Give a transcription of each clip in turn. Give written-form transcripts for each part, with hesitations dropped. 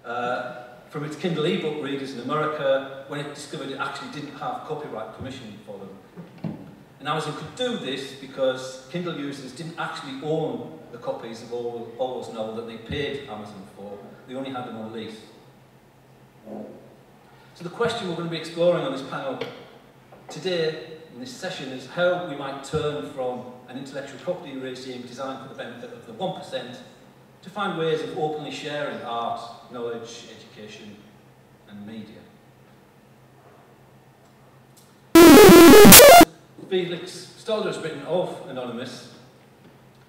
from its Kindle ebook readers in America when it discovered it actually didn't have copyright permission for them. And Amazon could do this because Kindle users didn't actually own the copies of all those novels that they paid Amazon for. They only had them on lease. So the question we're going to be exploring on this panel today, in this session, is how we might turn from an intellectual property regime designed for the benefit of the 1% to find ways of openly sharing art, knowledge, education, and media. Felix Stalder has written of Anonymous.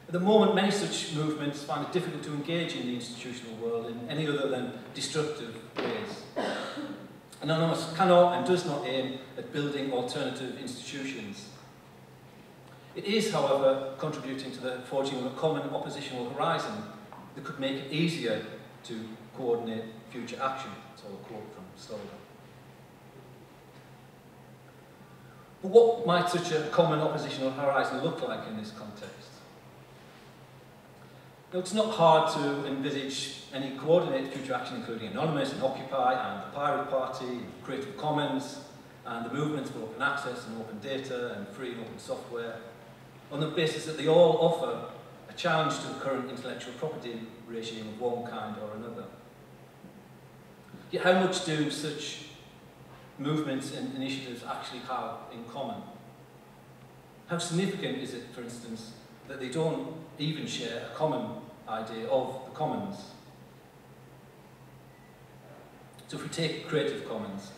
At the moment, many such movements find it difficult to engage in the institutional world in any other than destructive ways. Anonymous cannot and does not aim at building alternative institutions. It is, however, contributing to the forging of a common oppositional horizon that could make it easier to coordinate future action. That's all a quote from Stalder. But what might such a common oppositional horizon look like in this context? Now, it's not hard to envisage any coordinated future action, including Anonymous and Occupy and the Pirate Party and Creative Commons and the movements for open access and open data and free and open software, on the basis that they all offer a challenge to the current intellectual property regime of one kind or another. Yet how much do such movements and initiatives actually have in common? How significant is it, for instance, that they don't even share a common idea of the commons? So if we take Creative Commons,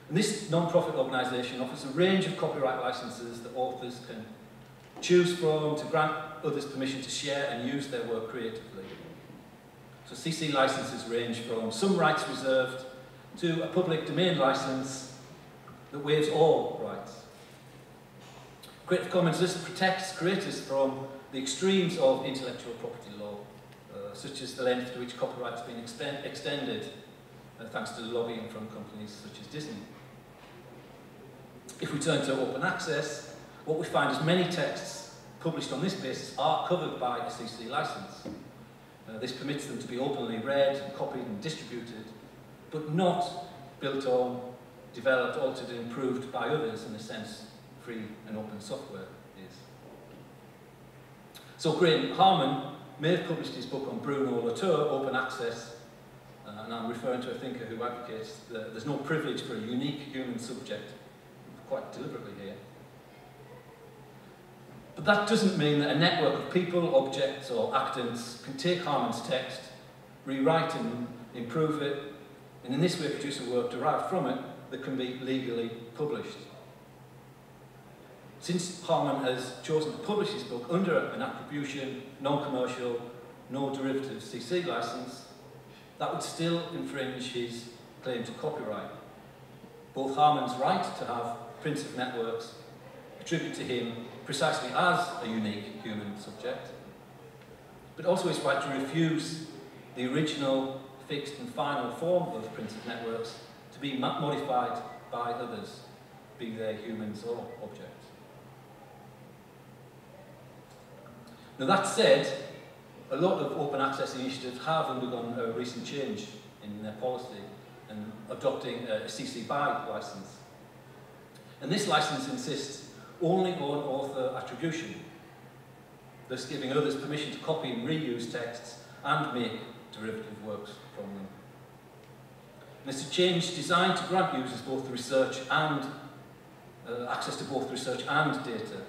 and this non-profit organisation offers a range of copyright licences that authors can choose from to grant others permission to share and use their work creatively. So CC licences range from some rights reserved to a public domain licence that waives all rights. Creative Commons thus protects creators from the extremes of intellectual property law, such as the length to which copyright has been extended, thanks to lobbying from companies such as Disney. If we turn to open access, what we find is many texts published on this basis are covered by a CC license. This permits them to be openly read, and copied and distributed, but not built on, developed, altered and improved by others in the sense free and open software is. So Graham Harman may have published his book on Bruno Latour, Open Access, and I'm referring to a thinker who advocates that there's no privilege for a unique human subject, quite deliberately here. But that doesn't mean that a network of people, objects or actants can take Harman's text, rewrite and improve it, and in this way produce a work derived from it that can be legally published. Since Harman has chosen to publish his book under an attribution, non-commercial, no derivative CC license, that would still infringe his claim to copyright. Both Harman's right to have prints of networks attribute to him precisely as a unique human subject, but also his right to refuse the original, fixed and final form of prints of networks to be modified by others, be they humans or objects. Now that said, a lot of open access initiatives have undergone a recent change in their policy and adopting a CC BY license. And this license insists only on author attribution, thus giving others permission to copy and reuse texts and make derivative works from them. And it's a change designed to grant users both research and access to both research and data,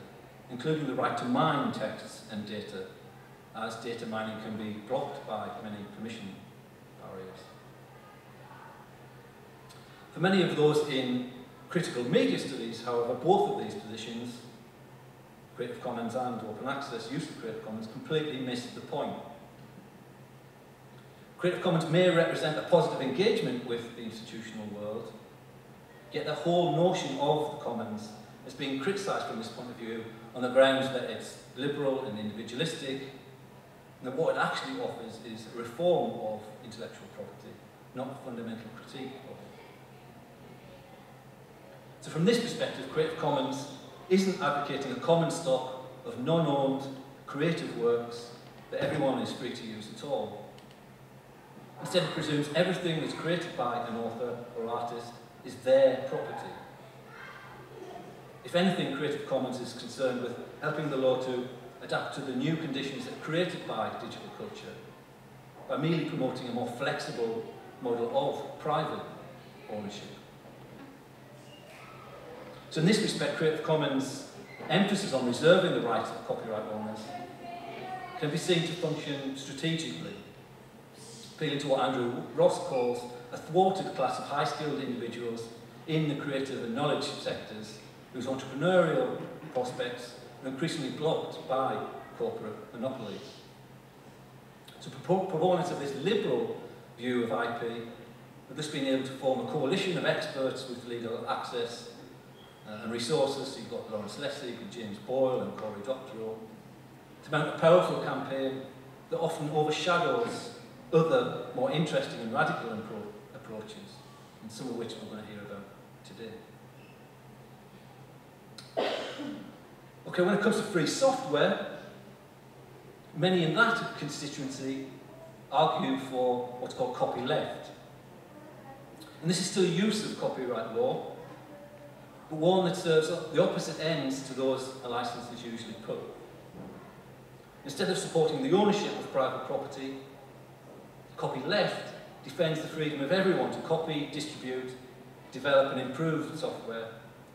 including the right to mine texts and data, as data mining can be blocked by many permission barriers. For many of those in critical media studies, however, both of these positions, Creative Commons and open access use of Creative Commons, completely miss the point. Creative Commons may represent a positive engagement with the institutional world, yet the whole notion of the commons is being criticised from this point of view on the grounds that it's liberal and individualistic, and that what it actually offers is a reform of intellectual property, not a fundamental critique of it. So from this perspective, Creative Commons isn't advocating a common stock of non-owned creative works that everyone is free to use at all. Instead, it presumes everything that's created by an author or artist is their property. If anything, Creative Commons is concerned with helping the law to adapt to the new conditions that are created by digital culture, by merely promoting a more flexible model of private ownership. So in this respect, Creative Commons' emphasis on reserving the rights of copyright owners can be seen to function strategically, appealing to what Andrew Ross calls a thwarted class of high-skilled individuals in the creative and knowledge sectors whose entrepreneurial prospects are increasingly blocked by corporate monopolies. So proponents of this liberal view of IP have thus been able to form a coalition of experts with legal access and resources. So you've got Lawrence Lessig and James Boyle and Cory Doctorow to mount a powerful campaign that often overshadows other more interesting and radical approaches, and some of which we're going to hear about today. Okay, when it comes to free software, many in that constituency argue for what's called copyleft. And this is still use of copyright law, but one that serves the opposite ends to those a license is usually put. Instead of supporting the ownership of private property, copyleft defends the freedom of everyone to copy, distribute, develop and improve software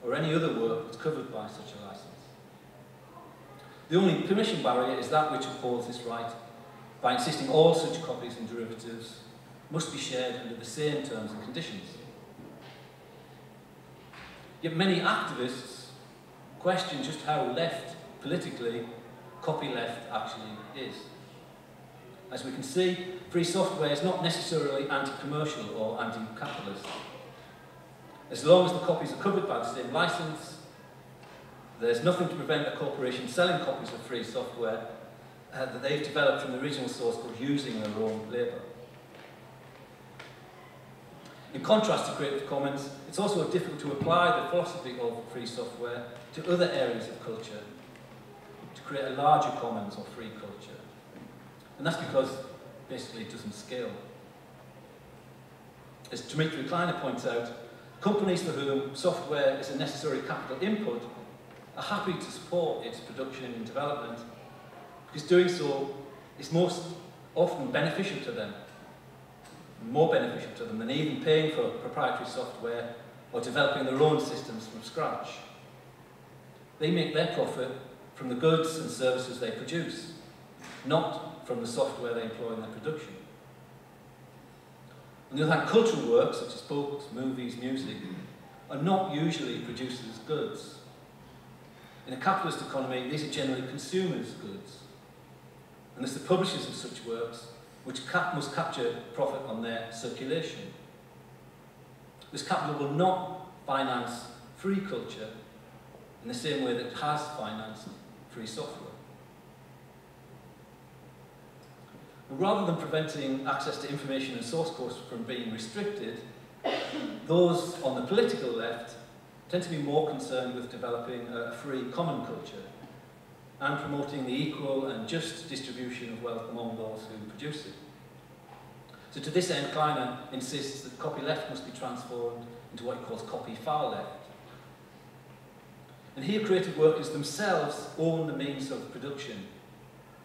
or any other work that's covered by such a license. The only permission barrier is that which upholds this right by insisting all such copies and derivatives must be shared under the same terms and conditions. Yet many activists question just how left, politically, copyleft actually is. As we can see, free software is not necessarily anti-commercial or anti-capitalist. As long as the copies are covered by the same license, there's nothing to prevent a corporation selling copies of free software that they've developed from the original source code using their own labour. In contrast to Creative Commons, it's also difficult to apply the philosophy of free software to other areas of culture, to create a larger commons or free culture. And that's because, basically, it doesn't scale. As Dimitri Kleiner points out, companies for whom software is a necessary capital input are happy to support its production and development because doing so is most often beneficial to them, more beneficial to them than even paying for proprietary software or developing their own systems from scratch. They make their profit from the goods and services they produce, not from the software they employ in their production. On the other hand, cultural works, such as books, movies, music, are not usually produced as goods. In a capitalist economy, these are generally consumers' goods. And it's the publishers of such works which must capture profit on their circulation. This capital will not finance free culture in the same way that it has financed free software. But rather than preventing access to information and source codes from being restricted, those on the political left tend to be more concerned with developing a free common culture and promoting the equal and just distribution of wealth among those who produce it. So to this end, Kleiner insists that copyleft must be transformed into what he calls copy far left. And here creative workers themselves own the means of production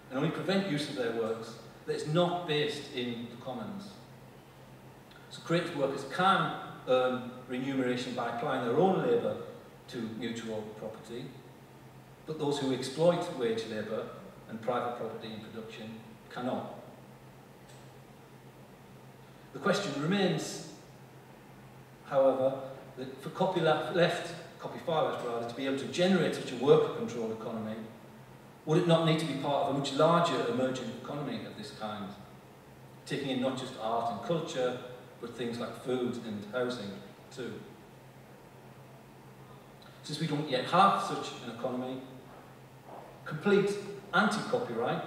and only prevent use of their works that is not based in the commons. So creative workers can earn remuneration by applying their own labour to mutual property, but those who exploit wage labour and private property in production cannot. The question remains, however, that for copy far left to be able to generate such a worker-controlled economy, would it not need to be part of a much larger emergent economy of this kind, taking in not just art and culture, but things like food and housing too? Since we don't yet have such an economy, complete anti-copyright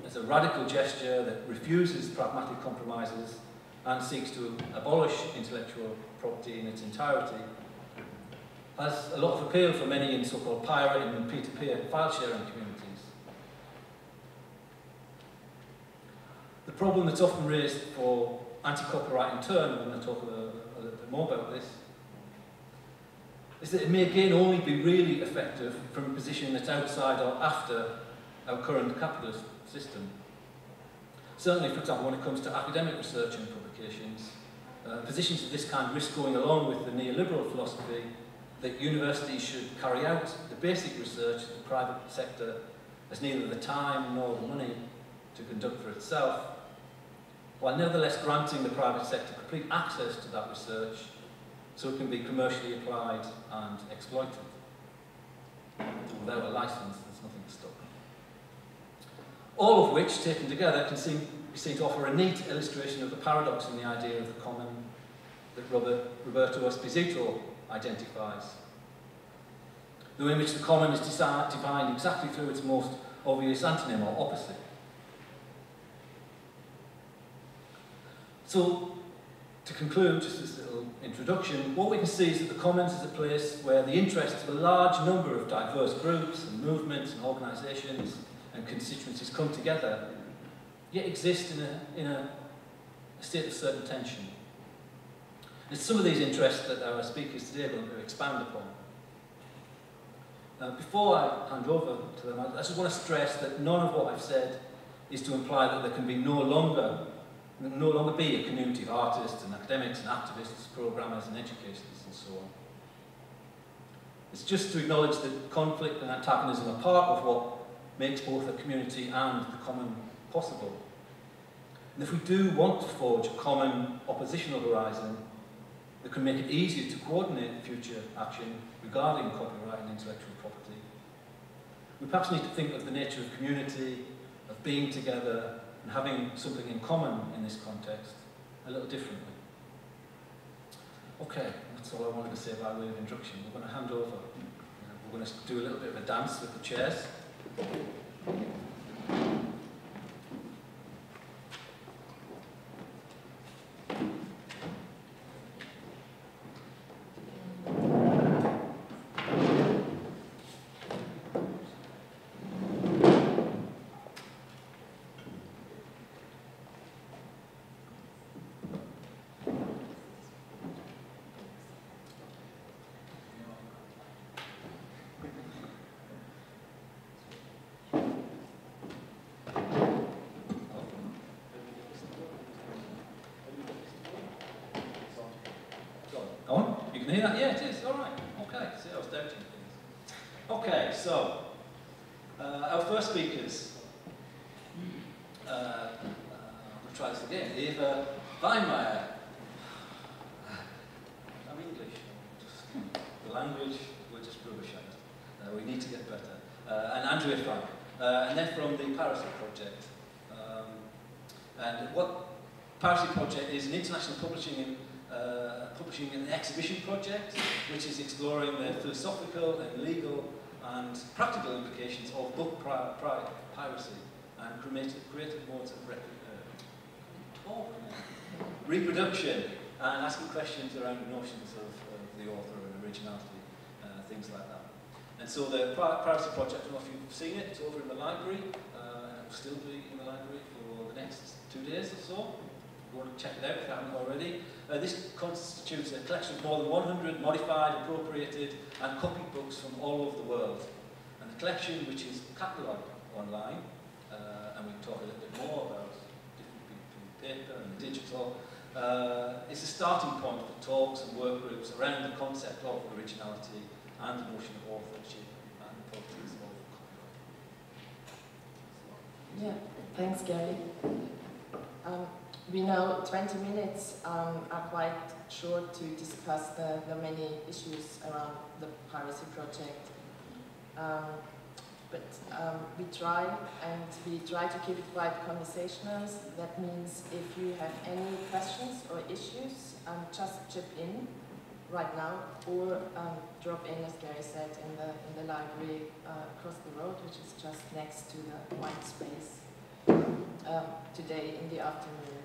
as a radical gesture that refuses pragmatic compromises and seeks to abolish intellectual property in its entirety, has a lot of appeal for many in so-called pirate and peer-to-peer file-sharing communities. The problem that's often raised for anti-copyright in turn, I'm going to talk a little bit more about this, is that it may again only be really effective from a position that's outside or after our current capitalist system. Certainly, for example, when it comes to academic research and publications, positions of this kind risk going along with the neoliberal philosophy that universities should carry out the basic research that the private sector has neither the time nor the money to conduct for itself, while nevertheless granting the private sector complete access to that research so it can be commercially applied and exploited. Without a license, there's nothing to stop. All of which, taken together, can be seen to offer a neat illustration of the paradox in the idea of the common that Roberto Esposito identifies. The way in which the common is defined exactly through its most obvious antonym or opposite. So, to conclude, just this little introduction, what we can see is that the commons is a place where the interests of a large number of diverse groups and movements and organisations and constituencies come together, yet exist in a state of certain tension. It's some of these interests that our speakers today are going to expand upon. Before I hand over to them, I just want to stress that none of what I've said is to imply that there can be no longer be a community of artists and academics and activists, programmers and educators and so on. It's just to acknowledge that conflict and antagonism are part of what makes both a community and the common possible. And if we do want to forge a common oppositional horizon that can make it easier to coordinate future action regarding copyright and intellectual property, we perhaps need to think of the nature of community, of being together, and having something in common in this context a little differently. Okay, that's all I wanted to say by way of introduction. We're going to hand over. We're going to do a little bit of a dance with the chairs. Can you hear that? Yeah, it is. All right. Okay. See, I was doubting things. Okay, so our first speakers. We'll try this again. Eva Weinmayr. I'm English. The language, we're just rubbish at it. We need to get better. And Andrea Francke. And they're from the Piracy project. And what Piracy project is an international publishing an exhibition project which is exploring the philosophical and legal and practical implications of book piracy and creative modes of reproduction and asking questions around the notions of the author and originality, things like that. And so the Piracy project, I don't know if you've seen it, it's over in the library, and it will still be in the library for the next 2 days or so. You want to check it out if you haven't already. This constitutes a collection of more than 100 modified, appropriated and copied books from all over the world. And the collection, which is catalogued online, and we can talk a little bit more about different paper and digital, is a starting point for talks and work groups around the concept of originality and the notion of authorship and the politics of copyright. Yeah, thanks, Gary. We know 20 minutes are quite short to discuss the many issues around the Piracy project. But we try to keep it quite conversational. That means if you have any questions or issues, just chip in right now, or drop in, as Gary said, in the library across the road, which is just next to the white space, today in the afternoon.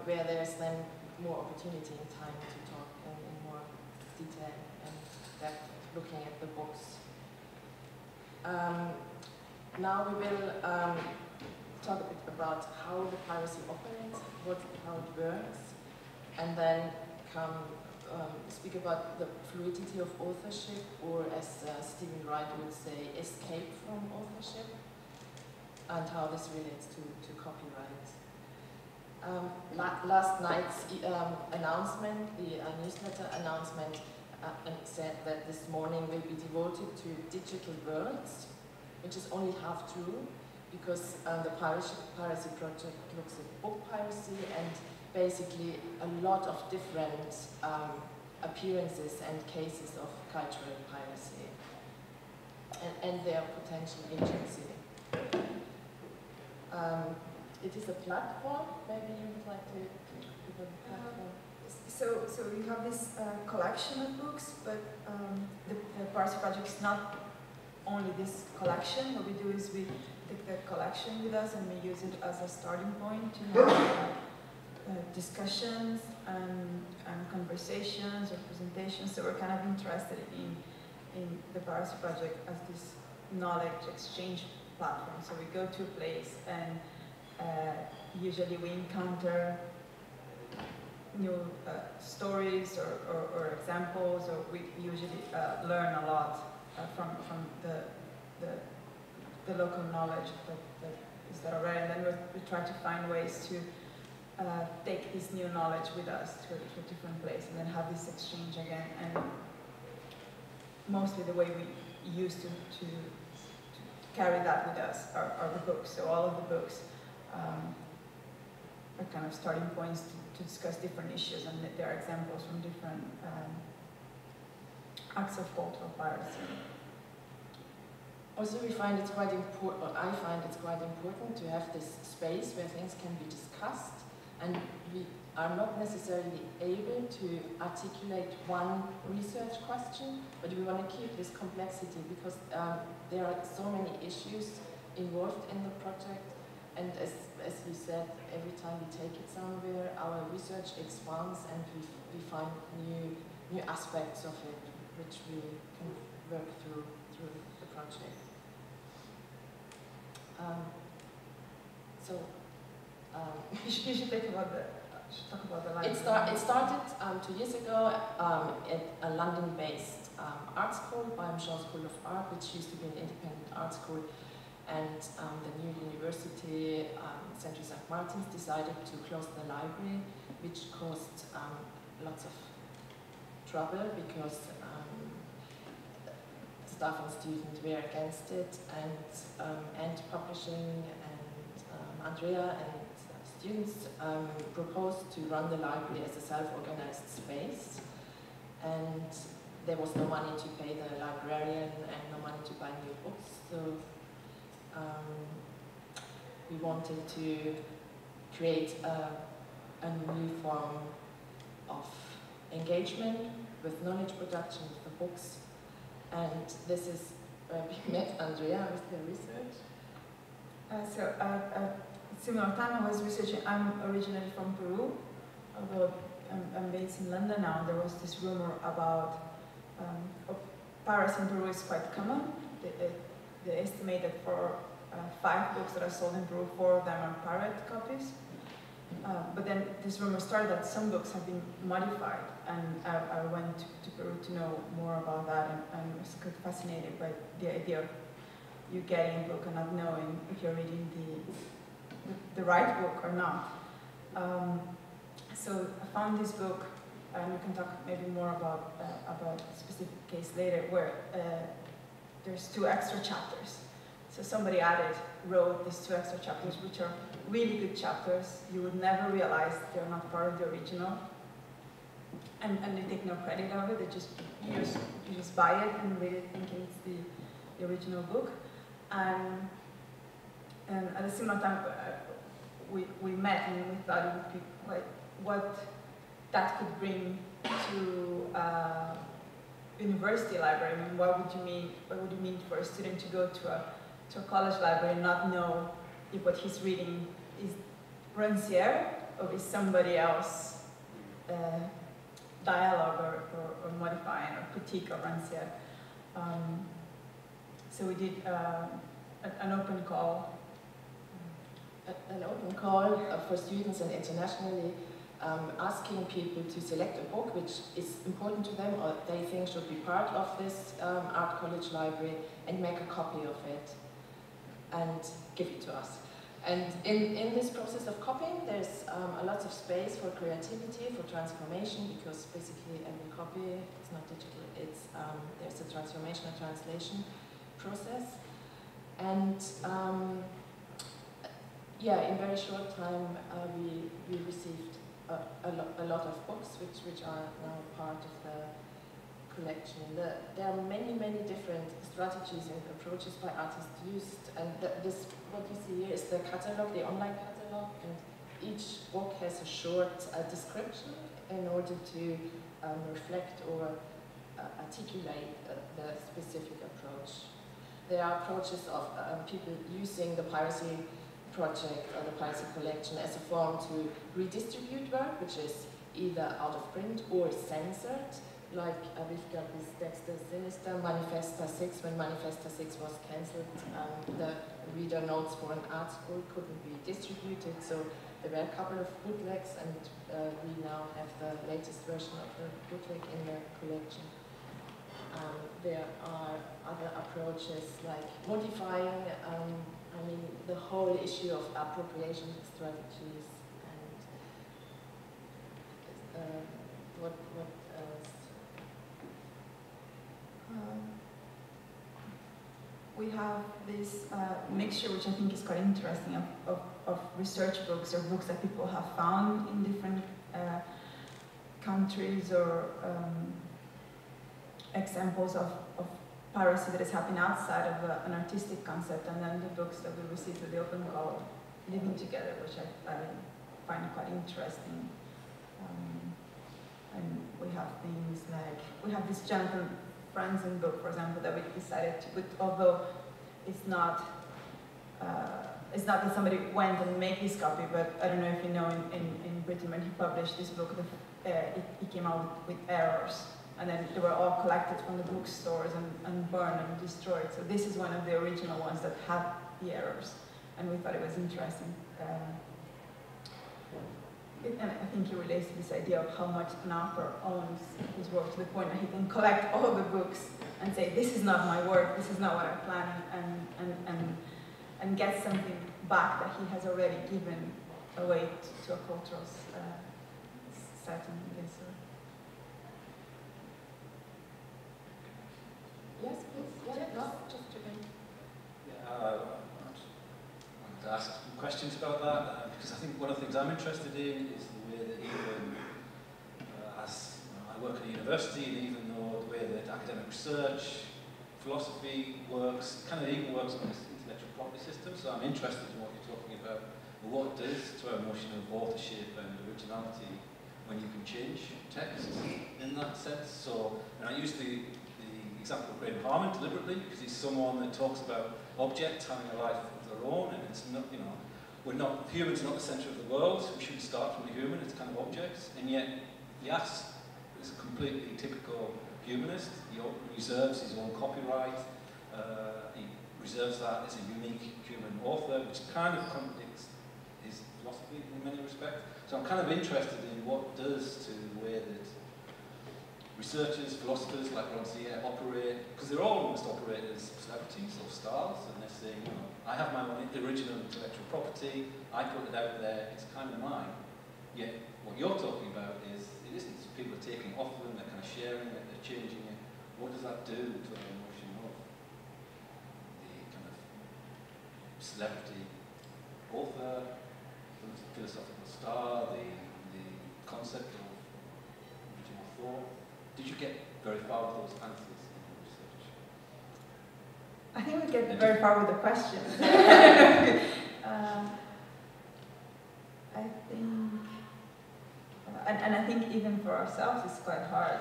Where there's then more opportunity and time to talk in more detail and depth, looking at the books. Now we will talk a bit about how the piracy operates, how it works, and then speak about the fluidity of authorship, or as Stephen Wright would say, escape from authorship, and how this relates to copyright. Last night's announcement, the newsletter announcement, said that this morning will be devoted to digital worlds, which is only half true, because the Piracy project looks at book piracy and basically a lot of different appearances and cases of cultural piracy and their potential agency. It is a platform. Maybe you would like to give a platform. So you have this collection of books, but the Piracy project is not only this collection. What we do is we take the collection with us and we use it as a starting point to have discussions and conversations or presentations. So we're kind of interested in the Piracy project as this knowledge exchange platform. So we go to a place and usually we encounter new stories or examples, or we usually learn a lot from the local knowledge that is there already, and then we try to find ways to take this new knowledge with us to a different place, and then have this exchange again. And mostly the way we used to carry that with us are the books. So all of the books are kind of starting points to discuss different issues, and there are examples from different acts of cultural piracy. Also, we find it's quite important, or I find it's quite important to have this space where things can be discussed, and we are not necessarily able to articulate one research question, but we want to keep this complexity because there are so many issues involved in the project, and as you said, every time we take it somewhere, our research expands and we find new aspects of it which we can work through the project. You should talk about the library. It started 2 years ago at a London-based art school, Weinmayr School of Art, which used to be an independent art school, and the new university, Central St. Martin's, decided to close the library, which caused lots of trouble because staff and students were against it, and publishing and Andrea and students proposed to run the library as a self-organized space, and there was no money to pay the librarian and no money to buy new books, so we wanted to create a new form of engagement with knowledge production with the books, and this is where we met Andrea with her research. Similar time I was researching. I'm originally from Peru, although I'm based in London now. There was this rumor about piracy in Peru is quite common. They estimate that for 5 books that are sold in Peru, 4 of them are pirate copies. But then this rumor started that some books have been modified, and I went to Peru to know more about that, and was quite fascinated by the idea of you getting a book and not knowing if you're reading the right book or not. So I found this book, and we can talk maybe more about a specific case later, where there's 2 extra chapters. So somebody wrote these 2 extra chapters, which are really good chapters. You would never realize they're not part of the original, and they take no credit of it. You just buy it and read it thinking it's the original book. And at the same time, we met and we thought it would be like what that could bring to university library. I mean, what would it mean for a student to go to a college library and not know if what he's reading is Rancière or is somebody else dialogue or modifying or critique of Rancière. So we did an open call. An open call for students and internationally, asking people to select a book which is important to them or they think should be part of this art college library and make a copy of it and give it to us. And in this process of copying, there's a lot of space for creativity, for transformation, because basically every copy, it's not digital, it's, there's a transformation, a translation process. And yeah, in very short time, we received a lot of books which are now part of the collection. There are many different strategies and approaches by artists used, and this, what you see here is the catalog, the online catalog, and each book has a short description in order to reflect or articulate the specific approach. There are approaches of people using the Piracy project or the Piracy collection as a form to redistribute work, which is either out of print or censored. Like we've got this Dexter Sinister, Manifesta 6. When Manifesta 6 was cancelled, the reader notes for an art school couldn't be distributed, so there were a couple of bootlegs, and we now have the latest version of the bootleg in the collection. There are other approaches like modifying, I mean, the whole issue of appropriation strategies, and what else? We have this mixture, which I think is quite interesting, of research books or books that people have found in different countries, or examples of piracy that has happened outside of an artistic concept, and then the books that we received with the open call living together, which I find quite interesting. And we have things like, we have this Jonathan Franzen book, for example, that we decided to put, although it's not that somebody went and made this copy, but I don't know if you know, in Britain when he published this book, it came out with errors, and then they were all collected from the bookstores and burned and destroyed. So this is one of the original ones that had the errors, and we thought it was interesting. And I think it relates to this idea of how much an author owns his work, to the point that he can collect all the books and say, this is not my work, this is not what I'm planning, and get something back that he has already given away to a cultural setting, I guess. Yes, please. Yeah, no, just to begin. Yeah, I wanted to ask some questions about that, because I think one of the things I'm interested in is the way that even as I work at a university, and even though the way that academic research, philosophy works, it kind of even works on this intellectual property system. So I'm interested in what you're talking about, and what it does to our notion of authorship and originality when you can change text in that sense. So, and I use the example of Graham Harman deliberately, because he's someone that talks about objects having a life of their own, and it's not, you know, humans are not the centre of the world. We shouldn't start from the human. It's kind of objects, and yet Yass is a completely typical humanist. He reserves his own copyright. He reserves that as a unique human author, which kind of contradicts his philosophy in many respects. So I'm kind of interested in what does to the way that researchers, philosophers like Francke operate, because they're all almost operate as celebrities or stars, and they're saying, you know, I have my own original intellectual property, I put it out there, it's kind of mine. Yet what you're talking about is, it isn't. People are taking it off them, they're kind of sharing it, they're changing it. What does that do to the notion of the kind of celebrity author, philosophical star, the concept of original thought? Did you get very far with those answers in your research? I think we get very far with the questions. I think, and I think even for ourselves it's quite hard,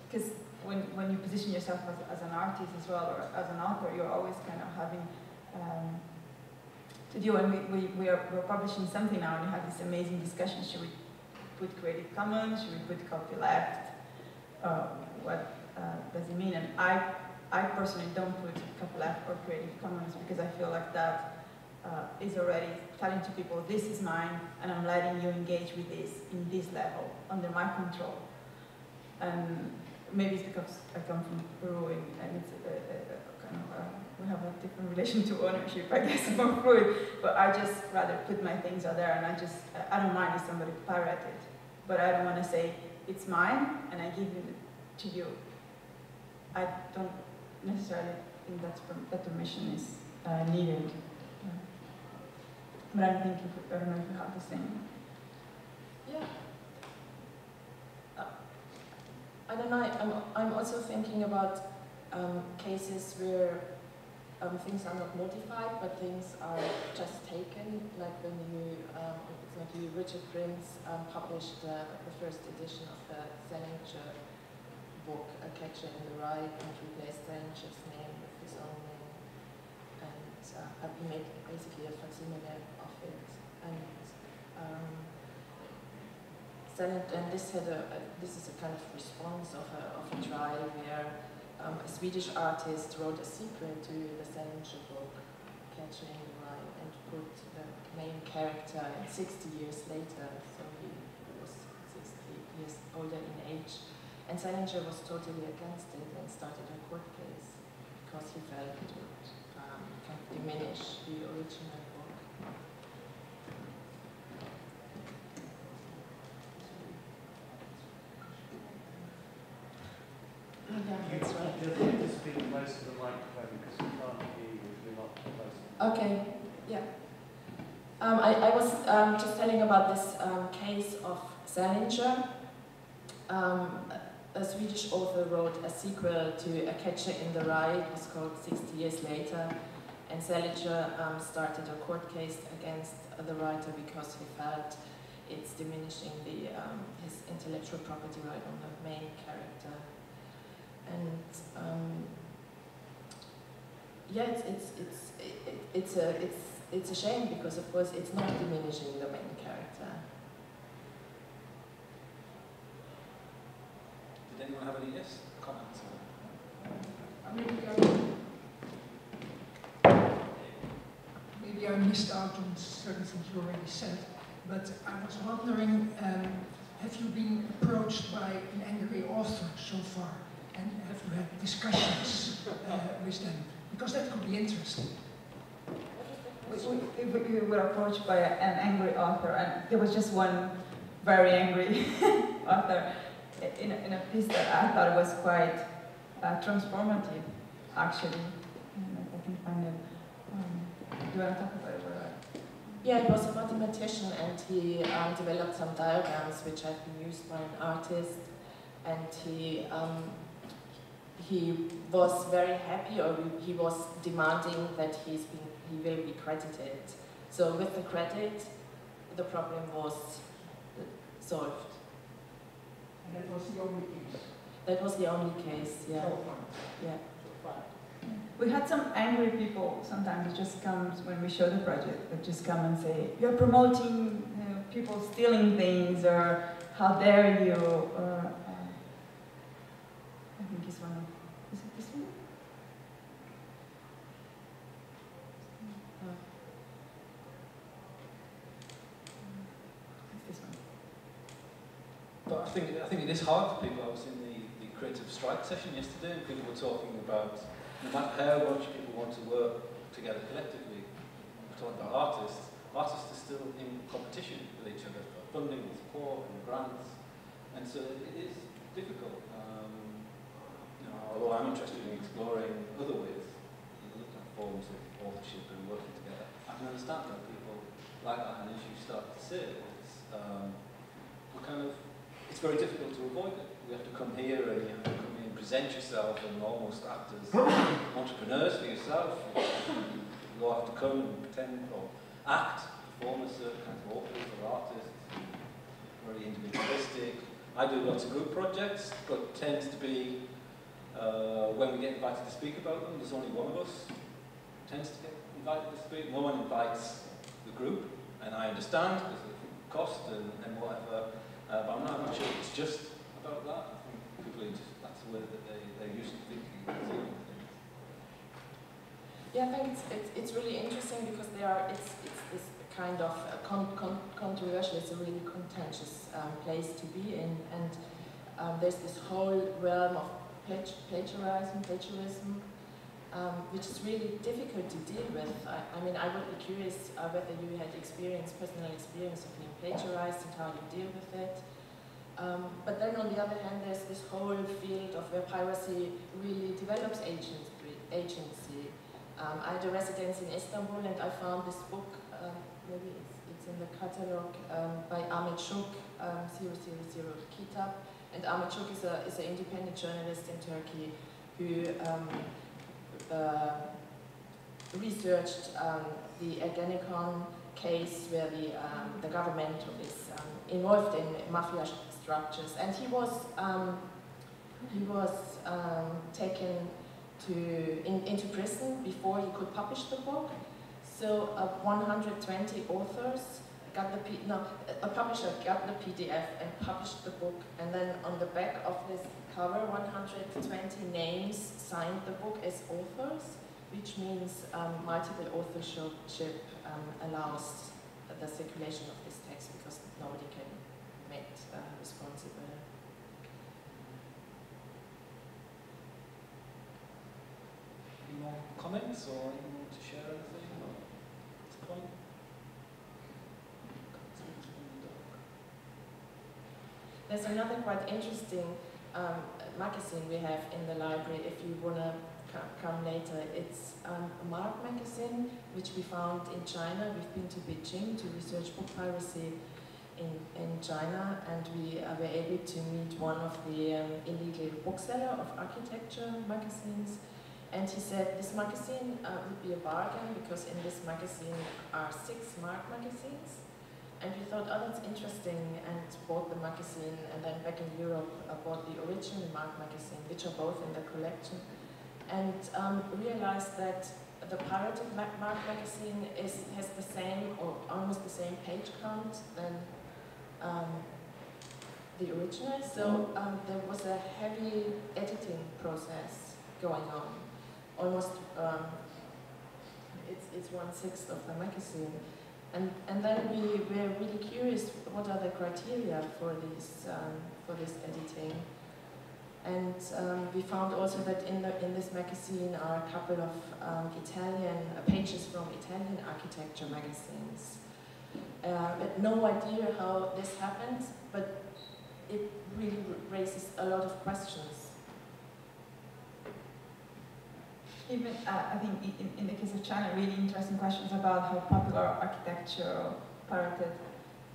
because when you position yourself as an artist as well, or as an author, you're always kind of having to do, and we're publishing something now, and you have this amazing discussion, should we put Creative Commons, should we put copyleft, what does it mean? And I personally don't put copyleft or Creative Commons, because I feel like that is already telling to people, this is mine, and I'm letting you engage with this in this level, under my control. And maybe it's because I come from Peru, and it's kind of we have a different relation to ownership, I guess, from food. But I just rather put my things out there, and I don't mind if somebody pirate it, but I don't want to say it's mine and I give it to you. I don't necessarily think that permission is needed. But I'm thinking, I don't know if you have the same. Yeah. I don't know, I'm also thinking about cases where things are not modified, but things are just taken, like when Richard Prince published the first edition of the Salinger book, A Catcher in the Rye, and replaced Salinger's name with his own name. And he made basically a facsimile of it. And this is a kind of response of a trial where a Swedish artist wrote a sequel to the Salinger book, Catcher in the Rye, and put the main character 60 years later, so he was 60 years older in age. And Salinger was totally against it and started a court case because he felt it would kind of diminish the original book. Yeah, that's right. You'll need to speak close to the microphone because we can't hear you if you're not close. Okay, yeah. I was just telling about this case of Salinger. A Swedish author wrote a sequel to A Catcher in the Rye. It was called 60 Years Later. And Salinger started a court case against the writer because he felt it's diminishing his intellectual property right on the main character. And yeah, it's a shame because of course it's not diminishing the main character. Did anyone have any comments? Maybe I missed out on certain things you already said, but I was wondering, have you been approached by an angry author so far? And have you had discussions with them? Because that could be interesting. We were approached by an angry author, and there was just one very angry author in a piece that I thought was quite transformative, actually. I can find it. Do you want to talk about it? Yeah, it was a mathematician, and he developed some diagrams which have been used by an artist, and he was very happy, or he was demanding that he will be credited. So with the credit, the problem was solved. And that was the only case? That was the only case, yeah. So far? Yeah. So far. We had some angry people sometimes. It just comes when we show the project. They just come and say, "You're promoting people stealing things," or "How dare you?" Or I think it's one of. Is it this one? It's this one. But I think it is hard for people. I was in the creative strike session yesterday, and people were talking about no matter how much people want to work together collectively, we're talking about artists. Artists are still in competition with each other for funding and support and grants, and so it is difficult. Although I'm interested in exploring other ways, other forms of authorship and working together, I can understand that people like that, and as you start to say, it's very difficult to avoid it. You have to come here and you have to come here and present yourself and almost act as entrepreneurs for yourself. You all have to come and pretend or act, perform as certain kinds of authors or artists, very individualistic. I do lots of group projects, but it tends to be when we get invited to speak about them, there's only one of us who tends to get invited to speak. No one invites the group, and I understand because of cost and whatever, but I'm not sure it's just about that. I think people are just, that's the way that they're used to thinking. Yeah, I think it's really interesting because there it's this kind of controversial, it's a really contentious place to be in, and there's this whole realm of plagiarism, which is really difficult to deal with. I mean, I would be curious whether you had personal experience of being plagiarized and how you deal with it. But then on the other hand, there's this whole field of where piracy really develops agency. I had a residence in Istanbul and I found this book, maybe it's in the catalogue, by Ahmet Şuk, 000 Kitab. And Ahmet Şuk is an independent journalist in Turkey who researched the Ergenekon case where the government is involved in mafia structures, and he was taken into prison before he could publish the book. So 120 authors got a publisher got the PDF and published the book, and then on the back of this cover 120 names signed the book as authors, which means multiple authorship allows the circulation of this text because nobody can make responsible. Any more comments or anyone want to share anything at this point? There's another quite interesting magazine we have in the library if you want to come later. It's a Mark magazine which we found in China. We've been to Beijing to research book piracy in China, and we were able to meet one of the illegal bookseller of architecture magazines, and he said this magazine would be a bargain because in this magazine are 6 Mark magazines. And we thought, oh, that's interesting, and bought the magazine, and then back in Europe bought the original Mark magazine, which are both in the collection, and realized that the pirated Mark magazine has the same, or almost the same page count than the original, so there was a heavy editing process going on. Almost, it's 1/6 of the magazine. And then we were really curious what are the criteria for this editing, and we found also that in this magazine are a couple of Italian pages from Italian architecture magazines. But no idea how this happens, but it really raises a lot of questions. Even, I think in the case of China, really interesting questions about how popular architectural pirated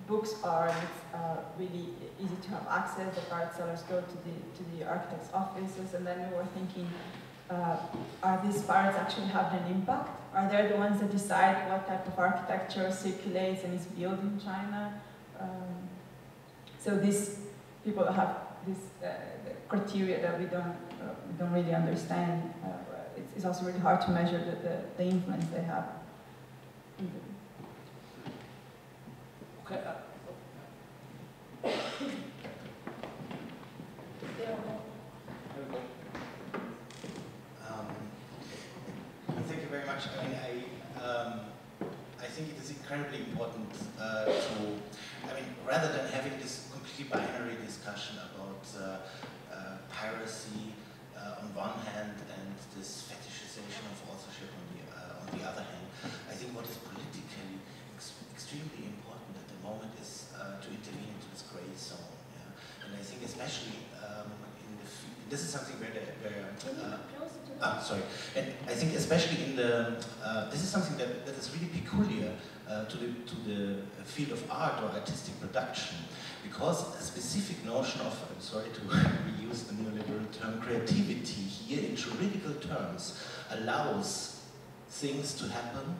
books are, and it's really easy to have access. The pirate sellers go to the architects' offices, and then we were thinking, are these pirates actually having an impact? Are they the ones that decide what type of architecture circulates and is built in China? So these people have this criteria that we don't really understand. It's also really hard to measure the influence they have. Okay. Thank you very much. I mean, I think it is incredibly important rather than having this completely binary discussion about piracy on one hand and this fetishization of authorship on the other hand, I think what is politically extremely important at the moment is to intervene into this gray zone. Yeah? And I think especially this is something sorry. And I think especially in the this is something that is really peculiar to the field of art or artistic production, because a specific notion of, I'm sorry to reuse the neoliberal term, creativity here in juridical terms allows things to happen,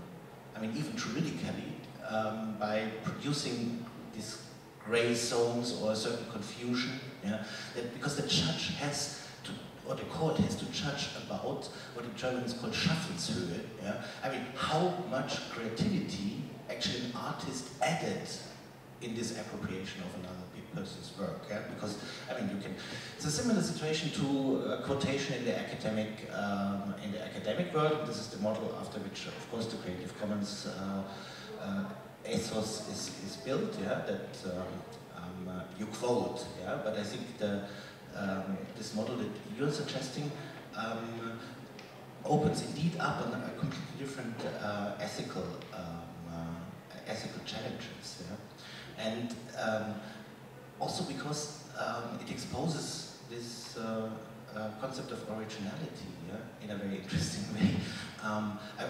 I mean even juridically, by producing these gray zones or a certain confusion, yeah? Because the judge has to, or the court has to judge about what in German is called Schaffenshöhe, yeah? I mean, how much creativity actually an artist added in this appropriation of another person's work, yeah? Because, I mean, you can, it's a similar situation to a quotation in the academic world. This is the model after which, of course, the Creative Commons ethos is built, yeah, that you quote, yeah, but I think this model that you're suggesting opens indeed up on a completely different ethical challenges, yeah? And also because it exposes this concept of originality, yeah, in a very interesting way.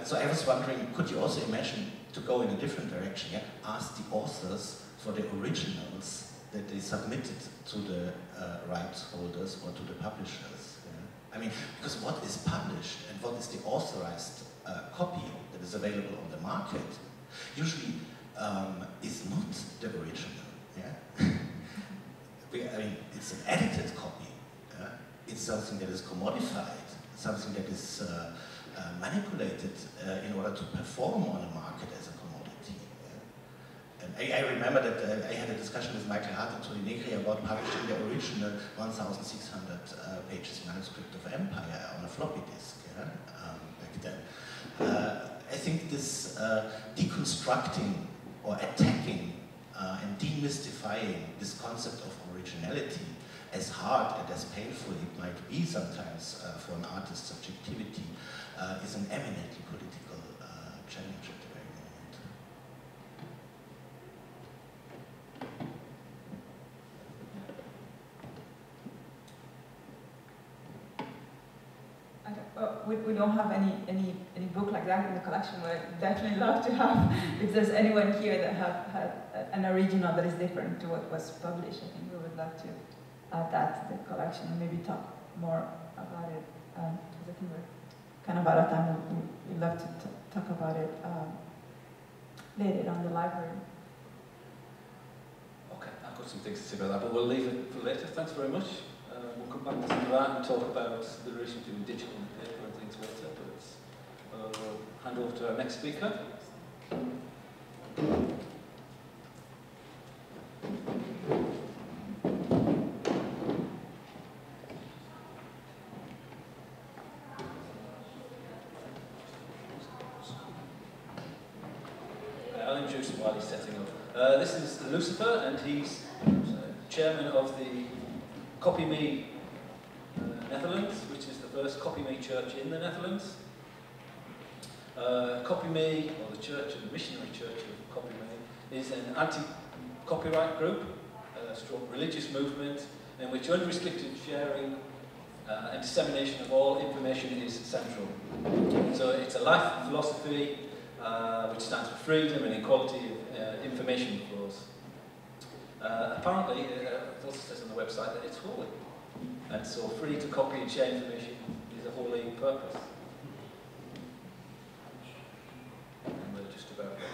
So I was wondering, could you also imagine to go in a different direction, yeah? Ask the authors for the originals that they submitted to the rights holders or to the publishers. Yeah? I mean, because what is published and what is the authorized copy that is available on the market usually is not the original. Yeah? I mean, it's an edited copy. Yeah? It's something that is commodified, something that is manipulated in order to perform on the market as a commodity. Yeah? And I remember that I had a discussion with Michael Hart and Tony Negri about publishing the original 1,600 pages manuscript of Empire on a floppy disk, yeah? Back then. I think this deconstructing or attacking and demystifying this concept of originality, as hard and as painful it might be sometimes for an artist's subjectivity, is an eminently political challenge at the very moment. We don't have any book like that in the collection, but I'd definitely love to have, if there's anyone here that have had an original that is different to what was published, I think we would love to add that to the collection and maybe talk more about it. Because I think we're kind of out of time. We'd love to talk about it later on the library. Okay, I've got some things to say about that, but we'll leave it for later. Thanks very much. We'll come back to some of that and talk about the relation between digital and paper and things later, but we'll hand over to our next speaker. I'll introduce him while he's setting up. This is Lucifer, and he's chairman of the Kopimism Netherlands, which is the first Kopime church in the Netherlands. Kopime, or the church, the missionary church of Kopime, is an anti-copyright group, a strong religious movement in which unrestricted sharing and dissemination of all information is central. So it's a life philosophy which stands for freedom and equality of information flows. Apparently, it also says on the website that it's holy. And so free to copy and share information is a holy purpose. And we're just about there.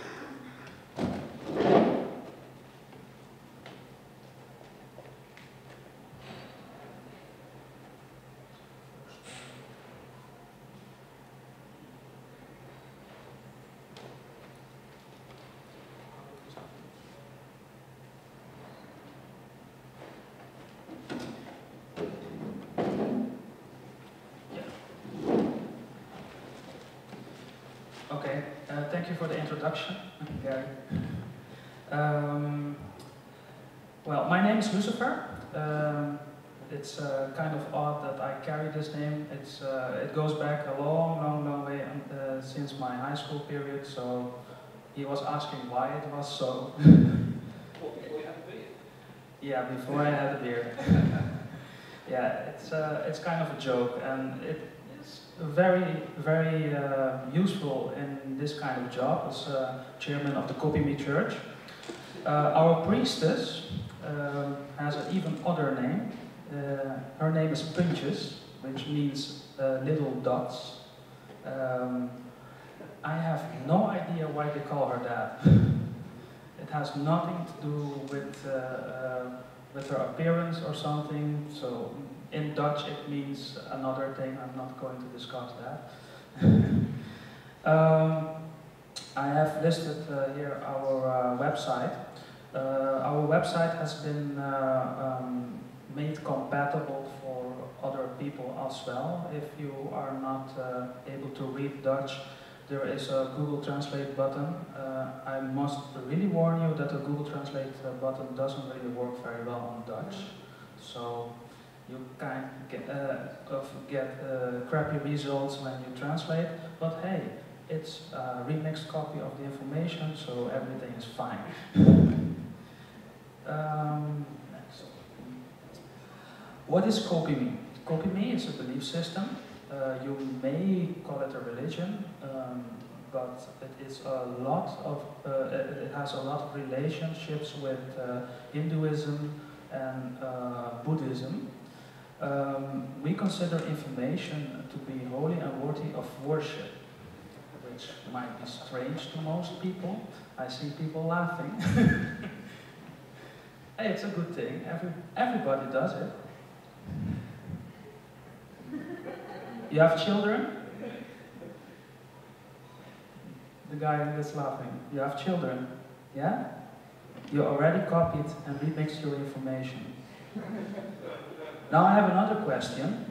Okay, thank you for the introduction, Gary. Well, my name is Lucifer. It's kind of odd that I carry this name. It goes back a long way since my high school period, so he was asking why it was so. Well, before you had a beard? Yeah, before I had a beard. Yeah, it's kind of a joke, and it is very useful in this kind of job as chairman of the Kopimism Church. Our priestess has an even other name. Her name is Puntjes, which means little dots. I have no idea why they call her that. It has nothing to do with her appearance or something. So in Dutch it means another thing. I'm not going to discuss that. I have listed here our website. Our website has been made compatible for other people as well. If you are not able to read Dutch, there is a Google Translate button. I must really warn you that the Google Translate button doesn't really work very well on Dutch. So you can get crappy results when you translate, but hey, it's a remixed copy of the information, so everything is fine. Next. What is Kopimism? Kopimism is a belief system. You may call it a religion, but it is a lot of. It has a lot of relationships with Hinduism and Buddhism. We consider information to be holy and worthy of worship, which might be strange to most people. I see people laughing. Hey, it's a good thing. Everybody does it. You have children? The guy that's laughing. You have children, yeah? You already copied and remixed your information. Now I have another question.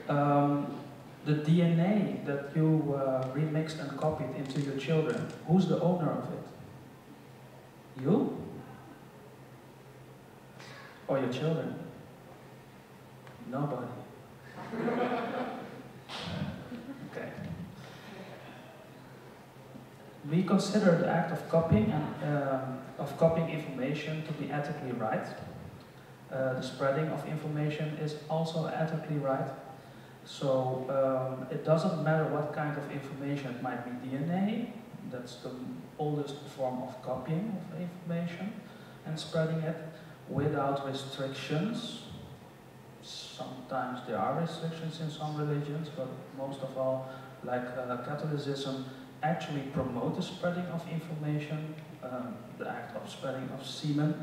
The DNA that you remixed and copied into your children, who's the owner of it? You? Or your children? Nobody. Okay. We consider the act of copying information to be ethically right. The spreading of information is also ethically right. So it doesn't matter what kind of information. It might be DNA, that's the oldest form of copying of information and spreading it without restrictions. Sometimes there are restrictions in some religions, but most of all, like Catholicism, actually promote the spreading of information, the act of spreading of semen,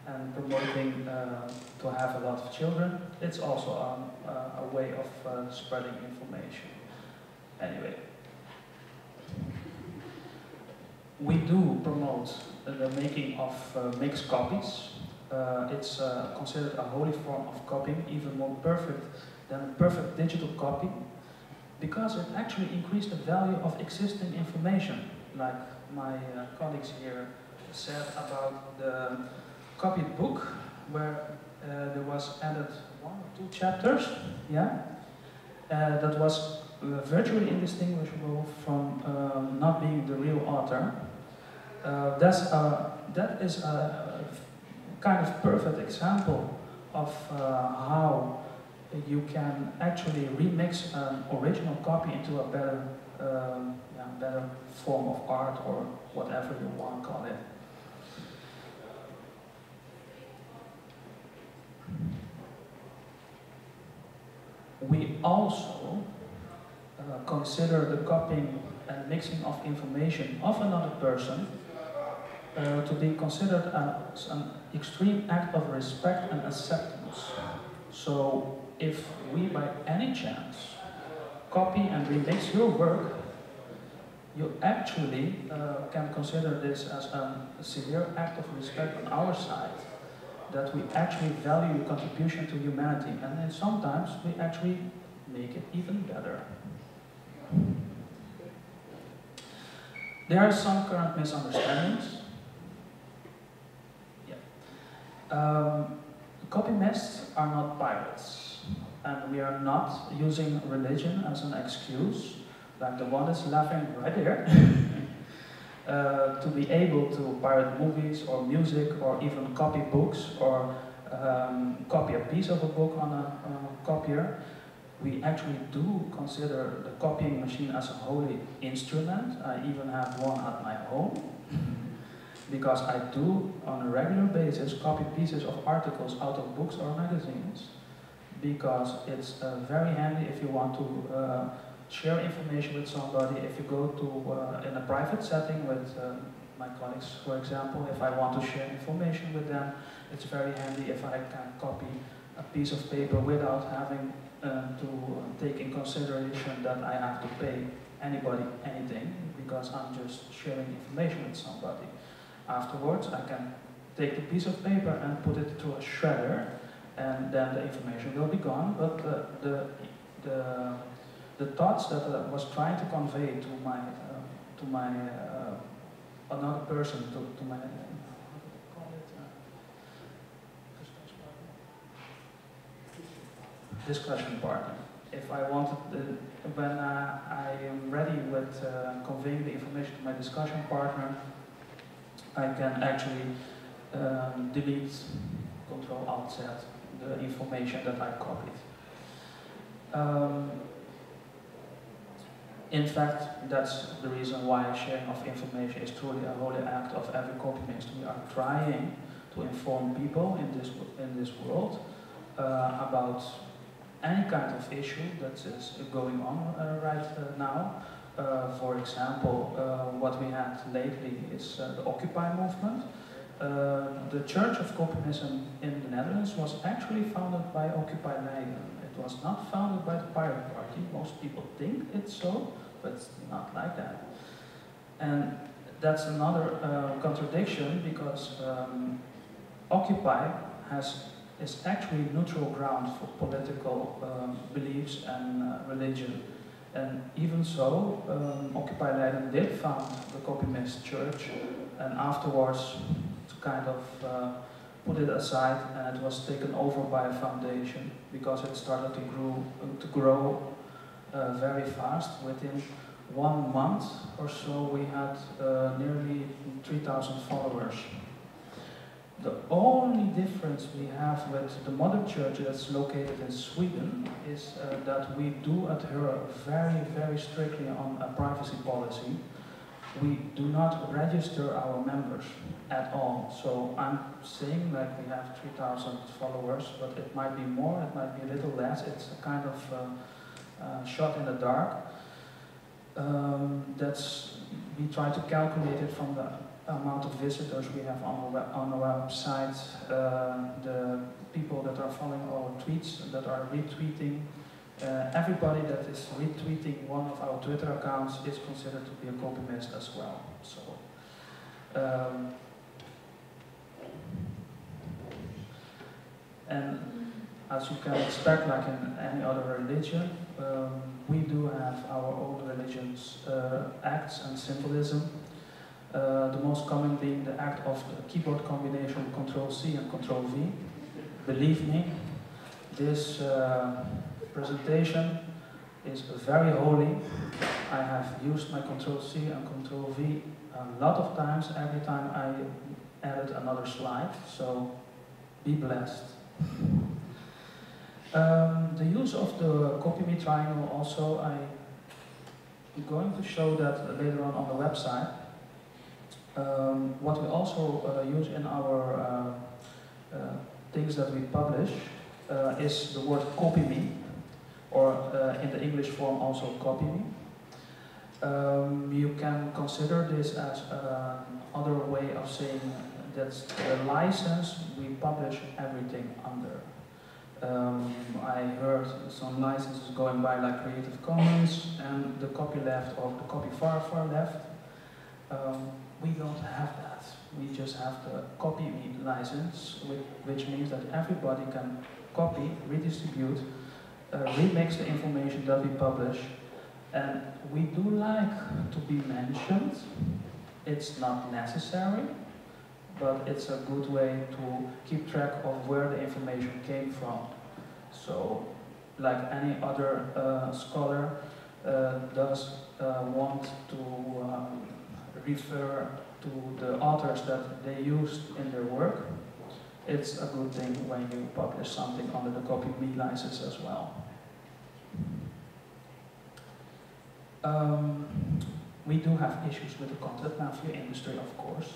and promoting to have a lot of children. It's also a way of spreading information. Anyway, we do promote the making of mixed copies. It's considered a holy form of copying, even more perfect than a perfect digital copy, because it actually increased the value of existing information, like my colleagues here said about the copied book, where there was added 1 or 2 chapters, yeah, that was virtually indistinguishable from not being the real author. That is a kind of perfect example of how you can actually remix an original copy into a better, better form of art or whatever you want to call it. We also consider the copying and mixing of information of another person to be considered as an extreme act of respect and acceptance. So if we by any chance copy and remix your work, you actually can consider this as a severe act of respect on our side, that we actually value your contribution to humanity, and then sometimes we actually make it even better. There are some current misunderstandings. Copymists are not pirates, and we are not using religion as an excuse, like the one is laughing right here, to be able to pirate movies or music or even copy books or copy a piece of a book on a copier. We actually do consider the copying machine as a holy instrument. I even have one at my home. Because I do, on a regular basis, copy pieces of articles out of books or magazines, because it's very handy if you want to share information with somebody. If you go to, in a private setting with my colleagues, for example, if I want to share information with them, it's very handy if I can copy a piece of paper without having to take in consideration that I have to pay anybody anything, because I'm just sharing information with somebody. Afterwards, I can take the piece of paper and put it to a shredder, and then the information will be gone. But the thoughts that I was trying to convey to my another person, to my discussion partner. If I wanted, when I am ready with conveying the information to my discussion partner, I can actually delete, Control Alt Z, the information that I copied. In fact, that's the reason why sharing of information is truly a holy act of every copymist. We are trying to inform people in this world about any kind of issue that is going on right now. For example, what we had lately is the Occupy movement. The Church of Kopimism in the Netherlands was actually founded by Occupy Leiden. It was not founded by the Pirate Party. Most people think it's so, but it's not like that. And that's another contradiction, because Occupy is actually neutral ground for political beliefs and religion. And even so, Occupy Leiden did found the Kopimist Church, and afterwards to kind of put it aside, and it was taken over by a foundation because it started to grow very fast. Within 1 month or so, we had nearly 3,000 followers. The only difference we have with the mother church that's located in Sweden is that we do adhere very, very strictly on a privacy policy. We do not register our members at all. So I'm saying like we have 3,000 followers, but it might be more, it might be a little less. It's a kind of shot in the dark. We try to calculate it from the amount of visitors we have on our website, the people that are following our tweets, that are retweeting. Everybody that is retweeting one of our Twitter accounts is considered to be a copymist as well. So, and as you can expect, like in any other religion, we do have our own religion's acts and symbolism. The most common being the act of the keyboard combination Ctrl-C and Ctrl-V. Believe me, this presentation is very holy. I have used my Ctrl-C and Ctrl-V a lot of times, every time I added another slide, so be blessed. The use of the copy me triangle also, I'm going to show that later on the website. What we also use in our things that we publish is the word copy me, or in the English form also copy me. You can consider this as another way of saying that's the license we publish everything under. I heard some licenses going by like Creative Commons and the copyleft or the copy far left. We don't have that. We just have the copy me license, which means that everybody can copy, redistribute, remix the information that we publish. And we do like to be mentioned. It's not necessary, but it's a good way to keep track of where the information came from. So, like any other scholar does want to refer to the authors that they used in their work, it's a good thing when you publish something under the copy me license as well. We do have issues with the content mafia industry, of course.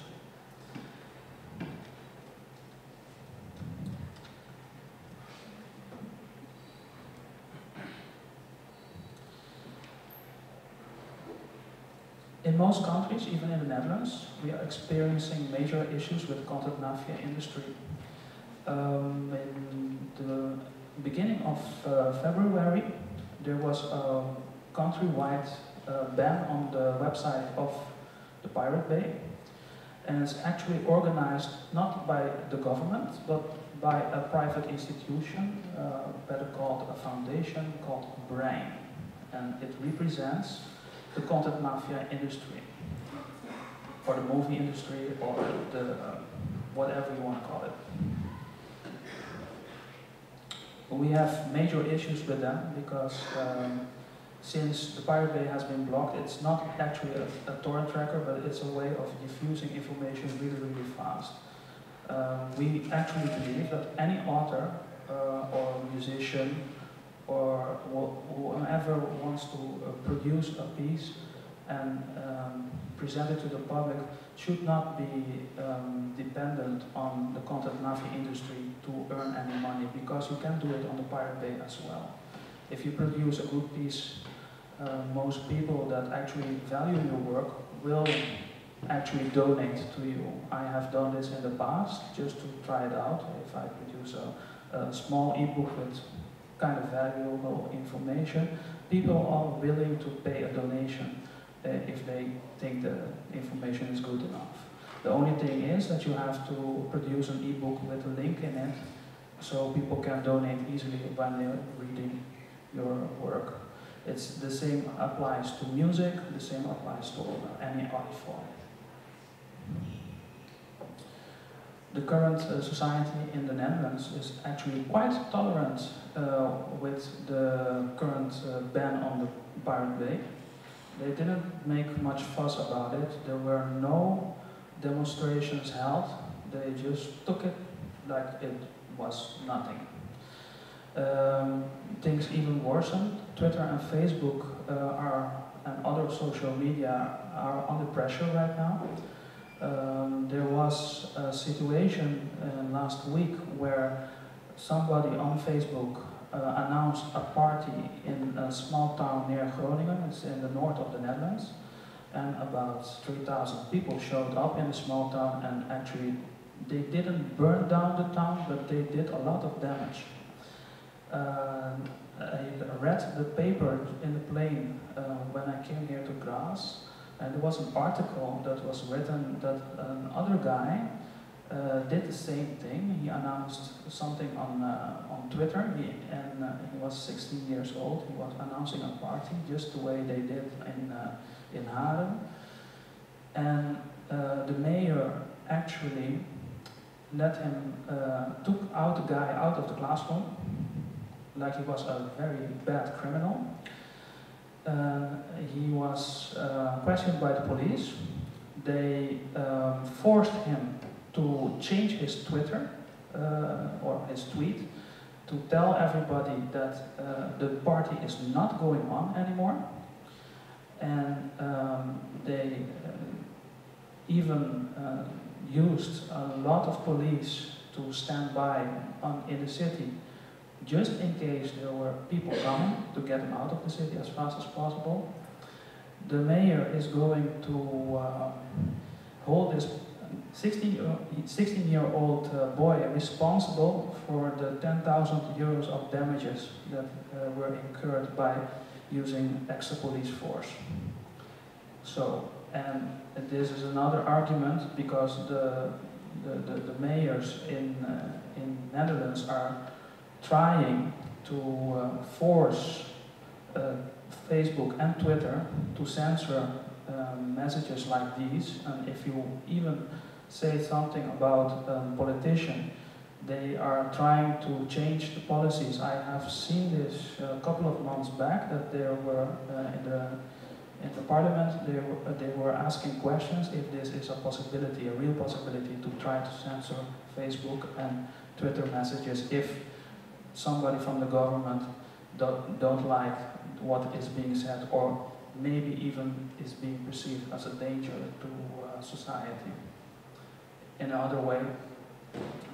In most countries, even in the Netherlands, we are experiencing major issues with the content mafia industry. In the beginning of February, there was a countrywide ban on the website of the Pirate Bay. And it's actually organized not by the government, but by a private institution, better called a foundation called Brain. And it represents the content mafia industry, or the movie industry, or the whatever you want to call it. We have major issues with them because since the Pirate Bay has been blocked, it's not actually a torrent tracker, but it's a way of diffusing information really, really fast. We actually believe that any author or musician or whoever wants to produce a piece and present it to the public should not be dependent on the content mafia industry to earn any money, because you can do it on the Pirate Bay as well. If you produce a good piece, most people that actually value your work will actually donate to you. I have done this in the past just to try it out. If I produce a small ebook with kind of valuable information, people are willing to pay a donation if they think the information is good enough. The only thing is that you have to produce an ebook with a link in it so people can donate easily when they're reading your work. It's the same applies to music, the same applies to any art form. The current society in the Netherlands is actually quite tolerant with the current ban on the Pirate Bay. They didn't make much fuss about it. There were no demonstrations held. They just took it like it was nothing. Things even worsened. Twitter and Facebook and other social media are under pressure right now. There was a situation last week where somebody on Facebook announced a party in a small town near Groningen. It's in the north of the Netherlands, and about 3,000 people showed up in the small town, and actually they didn't burn down the town, but they did a lot of damage. I read the paper in the plane when I came here to Graz, and there was an article that was written that another guy did the same thing. He announced something on Twitter, he was 16 years old. He was announcing a party just the way they did in Haarlem. And the mayor actually let him, took out the guy out of the classroom, like he was a very bad criminal. He was questioned by the police. They forced him to change his Twitter or his tweet to tell everybody that the party is not going on anymore. And they even used a lot of police to stand by in the city, just in case there were people coming to get him out of the city as fast as possible. The mayor is going to hold this 16-year-old boy responsible for the 10,000 euros of damages that were incurred by using extra police force. So, and this is another argument because the mayors in Netherlands are trying to force Facebook and Twitter to censor messages like these, and if you even say something about a politician, they are trying to change the policies. I have seen this a couple of months back, that there were in the parliament they were asking questions if this is a possibility, a real possibility, to try to censor Facebook and Twitter messages if somebody from the government don't like what is being said, or maybe even is being perceived as a danger to society. In another way,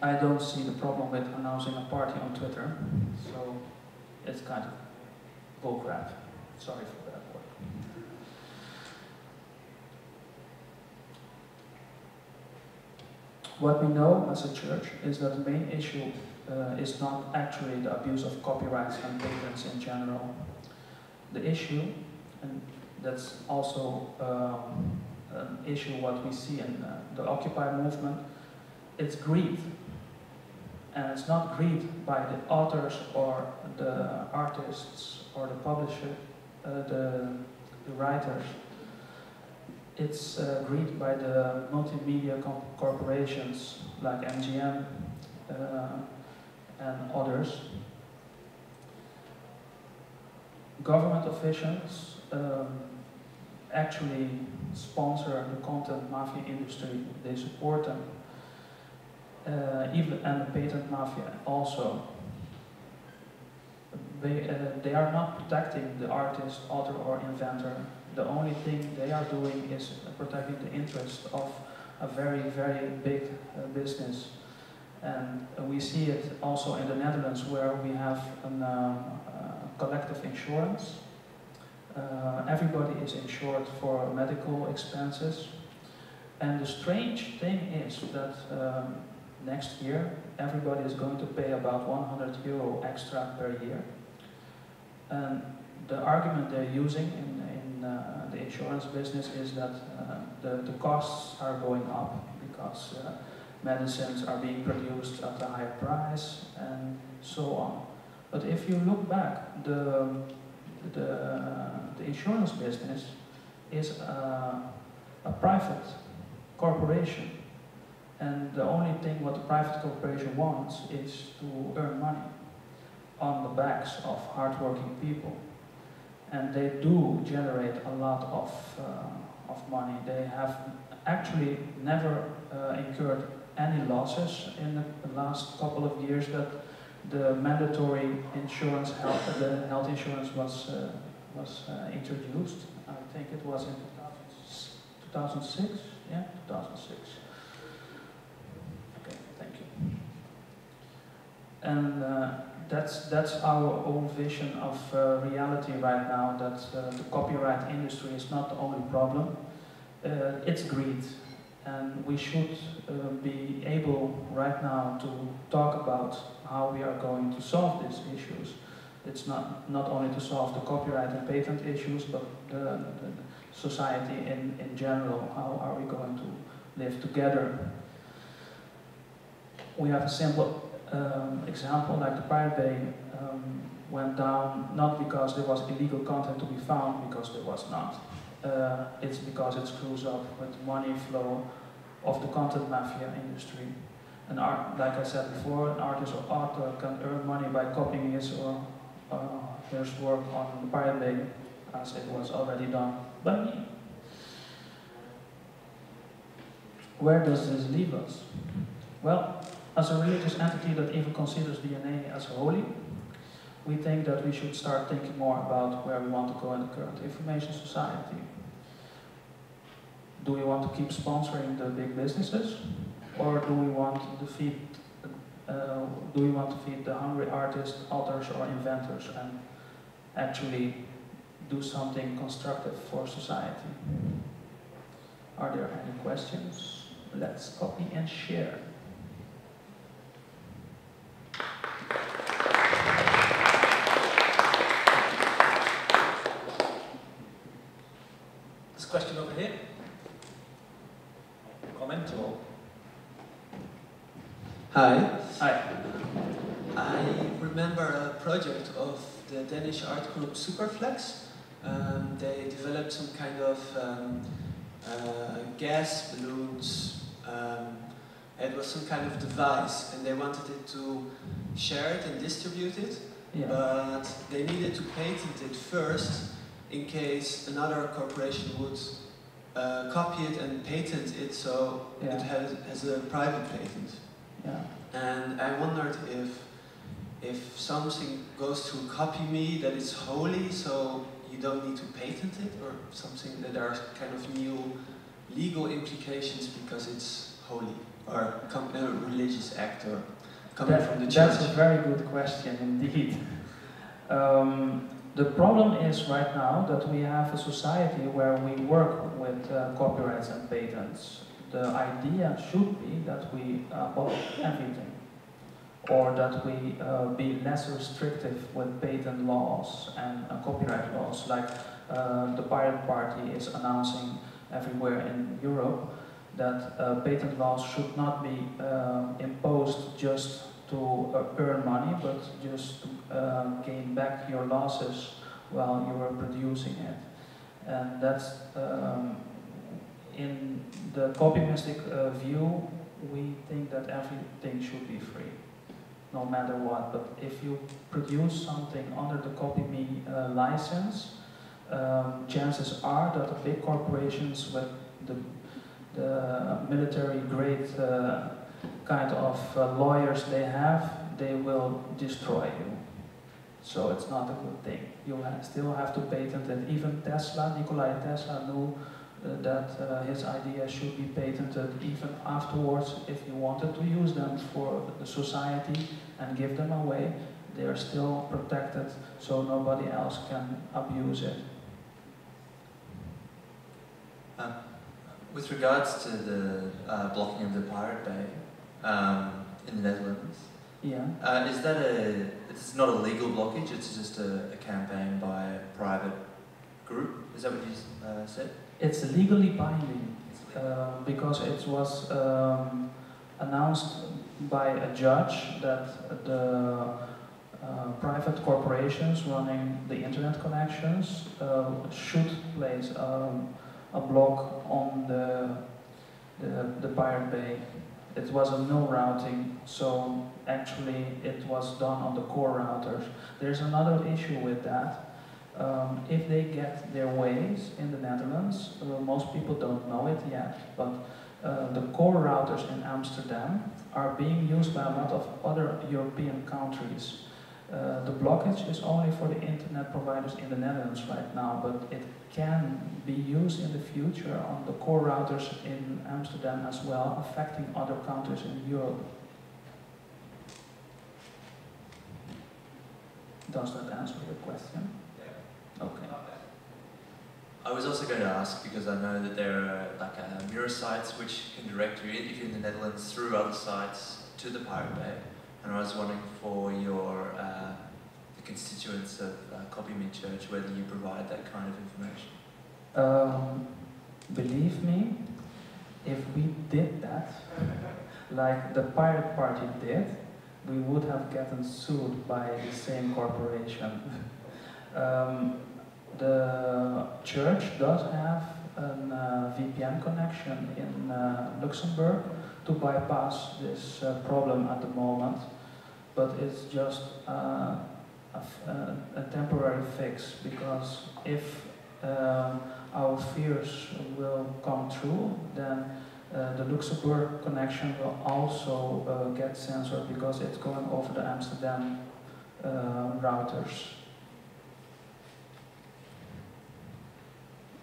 I don't see the problem with announcing a party on Twitter, so it's kind of bullcrap. Sorry for that word. What we know as a church is that the main issue is not actually the abuse of copyrights and patents in general. The issue, and that's also an issue what we see in the Occupy movement. It's greed. And it's not greed by the authors or the artists or the publisher, the writers. It's greed by the multimedia corporations like MGM and others. Government officials actually sponsor the content mafia industry. They support them. Even and the patent mafia also. They are not protecting the artist, author or inventor. The only thing they are doing is protecting the interest of a very, very big business. And we see it also in the Netherlands, where we have a collective insurance. Everybody is insured for medical expenses. And the strange thing is that next year everybody is going to pay about €100 extra per year. And the argument they're using in the insurance business is that the costs are going up because medicines are being produced at a higher price and so on. But if you look back, the insurance business is a private corporation, and the only thing what the private corporation wants is to earn money on the backs of hardworking people. And they do generate a lot of money. They have actually never incurred any losses in the last couple of years that the mandatory insurance, the health insurance was introduced. I think it was in 2006. Yeah, 2006. Okay, thank you. And that's our own vision of reality right now, that the copyright industry is not the only problem, it's greed. And we should be able right now to talk about how we are going to solve these issues. It's not only to solve the copyright and patent issues, but the society in general. How are we going to live together? We have a simple example, like the Pirate Bay went down not because there was illegal content to be found, because there was not. It's because it screws up with the money flow of the content mafia industry. An art, like I said before, an artist or author can earn money by copying his or hers work on the Pirate Bay, as it was already done by me. Where does this leave us? Well, as a religious entity that even considers DNA as holy, we think that we should start thinking more about where we want to go in the current information society. Do we want to keep sponsoring the big businesses, or do we want to feed the hungry artists, authors, or inventors, and actually do something constructive for society? Are there any questions? Let's copy and share. This question over here. Comment or? Hi. Hi. I remember a project of the Danish art group Superflex. They developed some kind of gas balloons. It was some kind of device, and they wanted it to share it and distribute it, Yeah. but they needed to patent it first in case another corporation would copy it and patent it, so Yeah. it has a private patent. Yeah. And I wondered if something goes through Copy.me that it's holy, so you don't need to patent it, or something that there are kind of new legal implications because it's holy, or a religious act, or coming from the church. That's a very good question indeed. The problem is right now that we have a society where we work with copyrights and patents. The idea should be that we abolish everything, or that we be less restrictive with patent laws and copyright laws, like the Pirate Party is announcing everywhere in Europe, that patent laws should not be imposed just to earn money, but just to gain back your losses while you are producing it. And that's, in the Kopimistic view, we think that everything should be free, no matter what. But if you produce something under the Kopimi license, chances are that the big corporations with the military grade kind of lawyers they have, they will destroy you. So it's not a good thing. You still have to patent it. Even Tesla, Nikola Tesla knew that his idea should be patented even afterwards. If he wanted to use them for the society and give them away, they are still protected, so nobody else can abuse it. With regards to the blocking of the Pirate Bay in the Netherlands, yeah, is that it's not a legal blockage, it's just a campaign by a private group? Is that what you said? It's legally binding because it was announced by a judge that the private corporations running the internet connections should place a block on the Pirate Bay. It was a no routing, so actually it was done on the core routers. There's another issue with that. If they get their ways in the Netherlands, most people don't know it yet, but the core routers in Amsterdam are being used by a lot of other European countries. The blockage is only for the internet providers in the Netherlands right now, but it can be used in the future on the core routers in Amsterdam as well, affecting other countries in Europe. Does that answer your question? Okay. I was also going to ask, because I know that there are like mirror sites which can direct you, if you're in the Netherlands, through other sites to the Pirate Bay. And I was wondering for your the constituents of Kopimi Church, whether you provide that kind of information. Believe me, if we did that, like the Pirate Party did, we would have gotten sued by the same corporation. The church does have a VPN connection in Luxembourg to bypass this problem at the moment, but it's just a temporary fix, because if our fears will come true, then the Luxembourg connection will also get censored, because it's going over the Amsterdam routers.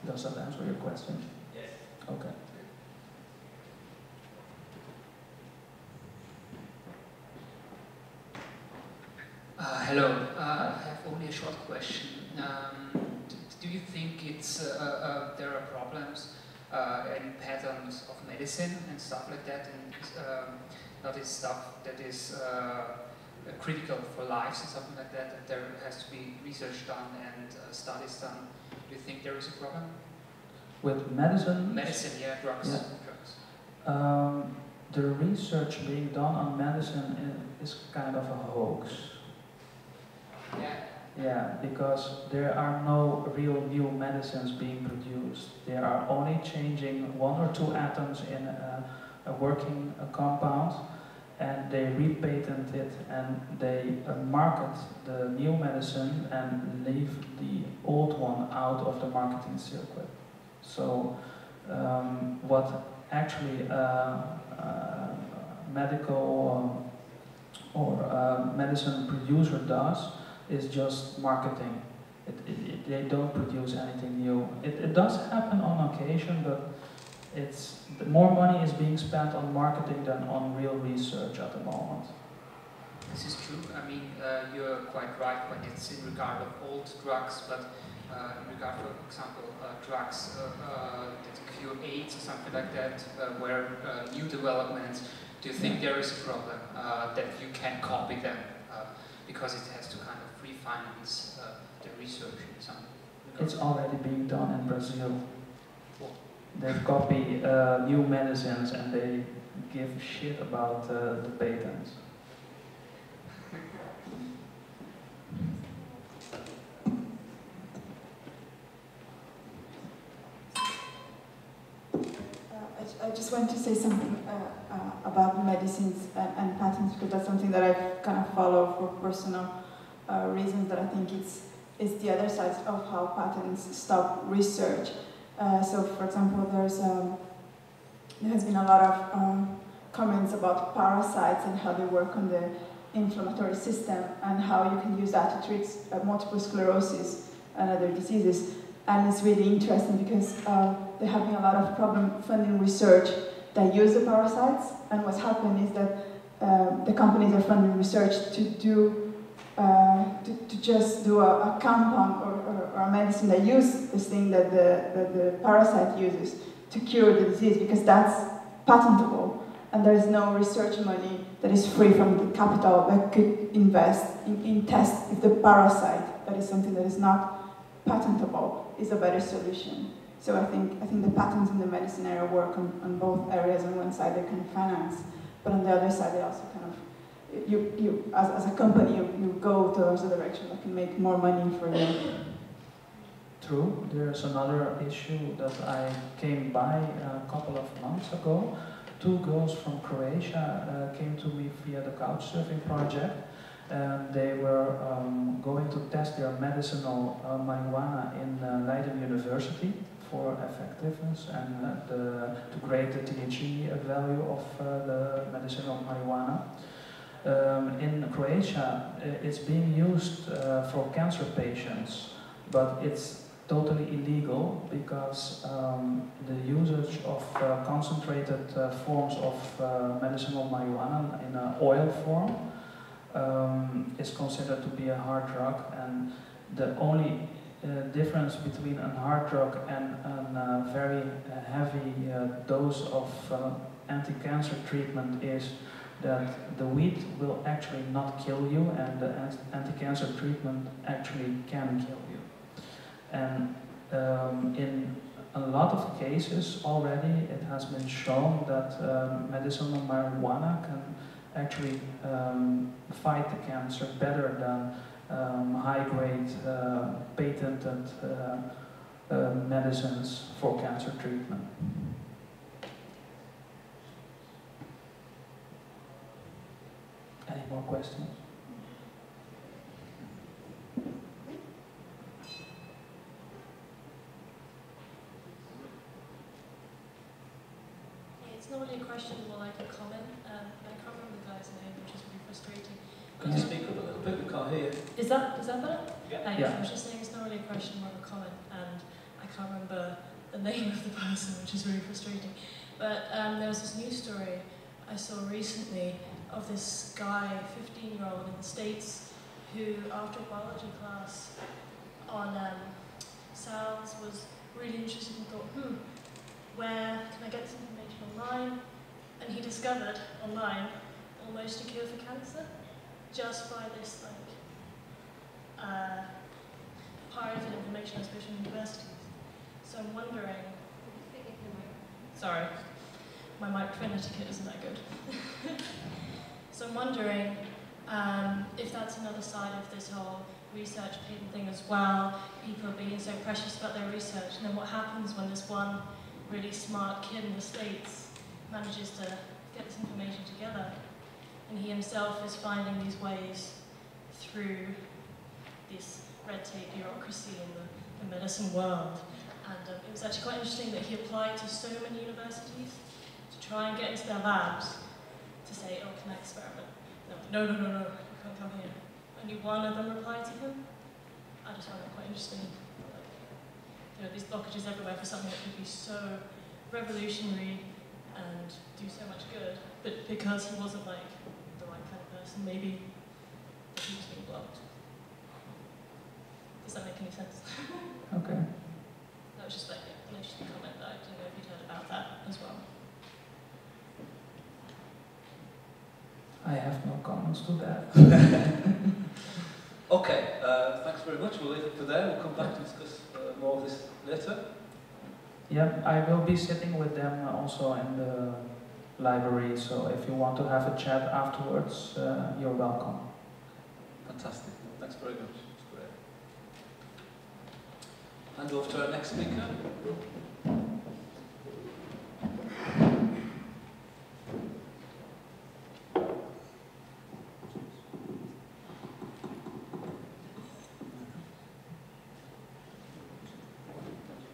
Does that answer your question? Yes. Okay. Hello. I have only a short question. Do you think it's there are problems in patterns of medicine and stuff like that, and that is stuff that is critical for lives and something like that, that there has to be research done and studies done? Do you think there is a problem? With medicine? Medicine, yeah, drugs. Yeah. Drugs. The research being done on medicine is kind of a hoax. Yeah. Yeah, because there are no real new medicines being produced. They are only changing 1 or 2 atoms in a working compound, and they repatent it, and they market the new medicine and leave the old one out of the marketing circuit. So what actually medical or medicine producer does is just marketing. They don't produce anything new. It does happen on occasion, but more money is being spent on marketing than on real research at the moment. This is true. I mean, you're quite right when it's in regard of old drugs, but in regard, for example, drugs that cure AIDS or something like that, where new developments, do you think there is a problem that you can copy them because it has to kind of refinance the research in some regard? It's already being done in Brazil. they copy new medicines and they give shit about the patents. I just want to say something about medicines and patents, because that's something that I kind of follow for personal reasons, that I think it's the other side of how patents stop research. So, for example, there has been a lot of comments about parasites and how they work on the inflammatory system and how you can use that to treat multiple sclerosis and other diseases. And it's really interesting because there have been a lot of problem funding research that use the parasites, and what's happened is that the companies are funding research to do to just do a compound or a medicine that uses this thing that the parasite uses to cure the disease, because that's patentable, and there is no research money that is free from the capital that could invest in test if the parasite, that is something that is not patentable, is a better solution. So I think the patents in the medicine area work on both areas. On one side they can finance, but on the other side they also kind of, you as a company, you go towards a direction that can make more money for you. True. There's another issue that I came by a couple of months ago. 2 girls from Croatia came to me via the Couchsurfing project, and they were going to test their medicinal marijuana in Leiden University for effectiveness and to grade the THC value of the medicinal marijuana. In Croatia, it's being used for cancer patients, but it's totally illegal because the usage of concentrated forms of medicinal marijuana in an oil form is considered to be a hard drug, and the only difference between a hard drug and a very heavy dose of anti-cancer treatment is that the weed will actually not kill you, and the anti-cancer treatment actually can kill you. And in a lot of cases already it has been shown that medicinal marijuana can actually fight the cancer better than high-grade patented medicines for cancer treatment. Any more questions? It's not really a question, more like a comment. I can't remember the guy's name, which is really frustrating. Can you speak up a little bit? We can't hear you. Is that better? Yeah. Yeah. I was just saying it's not really a question, more of a comment, and I can't remember the name of the person, which is really frustrating. But there was this news story I saw recently of this guy, 15-year-old in the States, who after a biology class on cells was really interested and thought, where can I get this information online? And he discovered online almost a cure for cancer just by this pirated information, especially in universities. So I'm wondering, sorry, my microphone etiquette isn't that good. So I'm wondering if that's another side of this whole research patent thing as well, people being so precious about their research, and then what happens when this one really smart kid in the States manages to get this information together, and he himself is finding these ways through this red tape bureaucracy in the medicine world. And it was actually quite interesting that he applied to so many universities to try and get into their labs to say, oh, can I experiment? No, you can't come here. Only one of them replied to him. I just found that quite interesting. These blockages everywhere for something that could be so revolutionary and do so much good, but because he wasn't the right kind of person, maybe he was being blocked. Does that make any sense? Okay. That was just an interesting comment that I didn't know if you'd heard about that as well. I have no comments to that. Okay, thanks very much. We'll leave it for there. We'll come back to discuss more of this later. yeah, I will be sitting with them also in the library, so if you want to have a chat afterwards, you're welcome. Fantastic. Thanks very much. It's great. Hand over to our next speaker.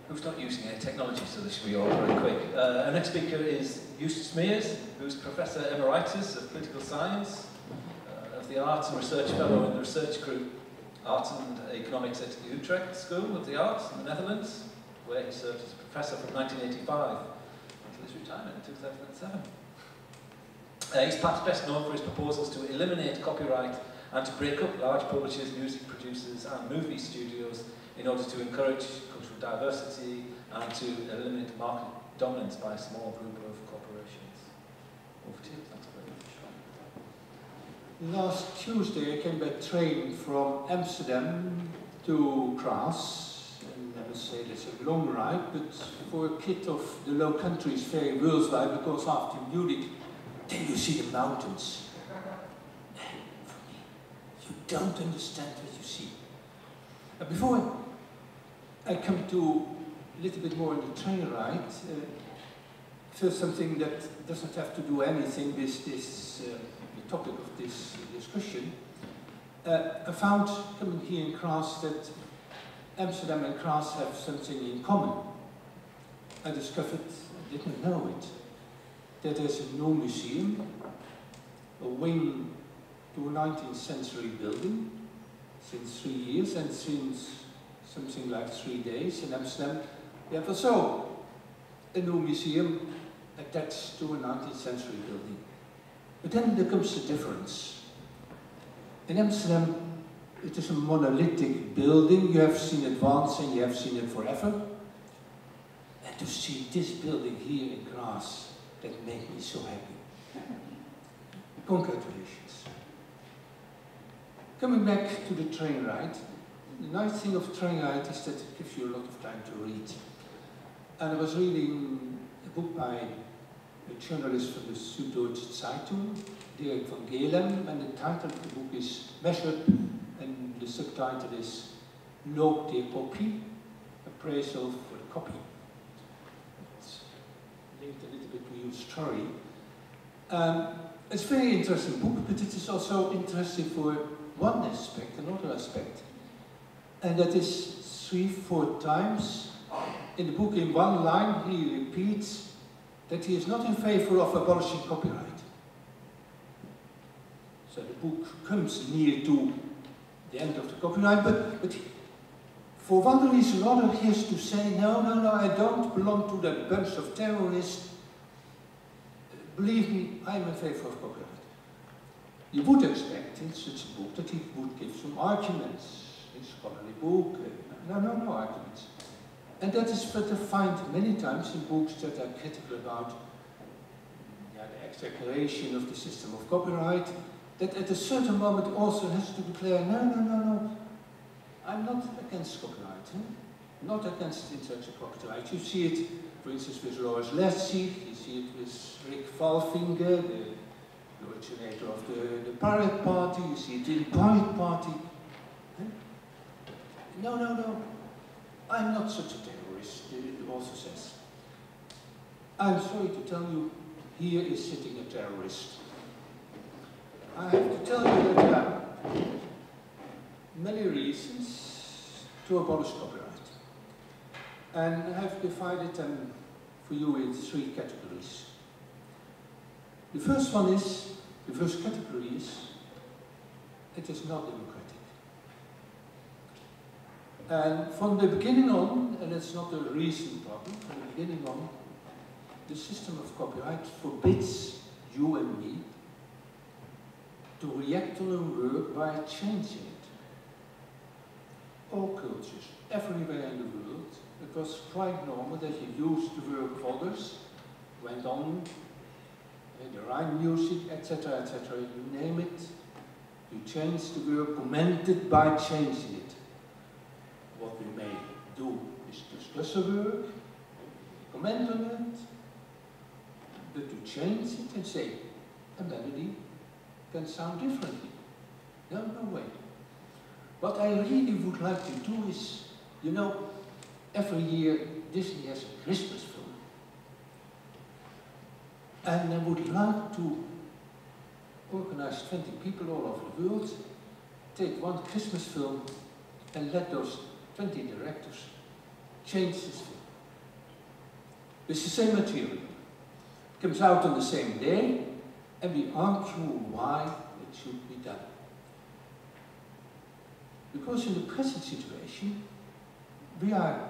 Who's not using any technology, so this will be all very quick. Our next speaker is Joost Smiers, who's Professor Emeritus of Political Science, of the Arts and Research Fellow in the Research Group Arts and Economics at the Utrecht School of the Arts in the Netherlands, where he served as a professor from 1985 until his retirement in 2007. He's perhaps best known for his proposals to eliminate copyright and to break up large publishers, music producers and movie studios in order to encourage cultural diversity and to eliminate market dominance by a small group of corporations. Over to you. Thanks very much. Last Tuesday I came by train from Amsterdam to Graz, and I must say that's a long ride, but for a kid of the Low Countries very worthwhile, because after Munich then you see the mountains. And for me, you don't understand what you see. Before I come to a little bit more on the train ride, first something that doesn't have to do anything with this, the topic of this discussion. I found, coming here in Graz, that Amsterdam and Graz have something in common. I discovered, I didn't know it, that there's a new museum, a wing to a 19th century building, since 3 years, and since something like 3 days in Amsterdam, we have also a new museum attached to a 19th century building. But then there comes the difference. In Amsterdam, it is a monolithic building. You have seen it once and you have seen it forever. And to see this building here in Graz, that made me so happy. Congratulations. Coming back to the train ride, the nice thing of train ride is that it gives you a lot of time to read. And I was reading a book by a journalist from the Süddeutsche Zeitung, Dirk van Geelem, and the title of the book is Measured, and the subtitle is Loop der Kopie, appraisal for the copy. It's linked a little bit to your story. It's a very interesting book, but it is also interesting for one aspect, another aspect. And that is 3-4 times in the book, in one line, he repeats that he is not in favor of abolishing copyright. So the book comes near to the end of the copyright, but for one reason or other he has to say, no, I don't belong to that bunch of terrorists. Believe me, I'm in favor of copyright. You would expect in such a book that he would give some arguments. It's a scholarly book, no arguments. And that is what I find many times in books that are critical about the exaggeration of the system of copyright, that at a certain moment also has to declare, no, I'm not against copyright, not against intellectual copyright. You see it, for instance, with Loris Leslie, you see it with Rick Valfinger, the originator of the Pirate Party, you see it in Pirate Party. No, I'm not such a terrorist, it also says. I'm sorry to tell you, here is sitting a terrorist. I have to tell you that there are many reasons to abolish copyright. And I have divided them for you in 3 categories. The first one is, the first category is, it is not democratic. And from the beginning on, and it's not a recent problem, from the beginning on, the system of copyright forbids you and me to react on a work by changing it. All cultures, everywhere in the world, it was quite normal that you used the work of others, went on, the Rhine music, etc., you name it, you changed the work, commented by changing it. What we may do is discuss a work, comment on it, but to change it and say, a melody can sound differently. No, no way. What I really would like to do is, you know, every year Disney has a Christmas film. And I would like to organize 20 people all over the world, take one Christmas film and let those 20 directors change this film. It's the same material. It comes out on the same day, and we argue why it should be done. Because in the present situation, we are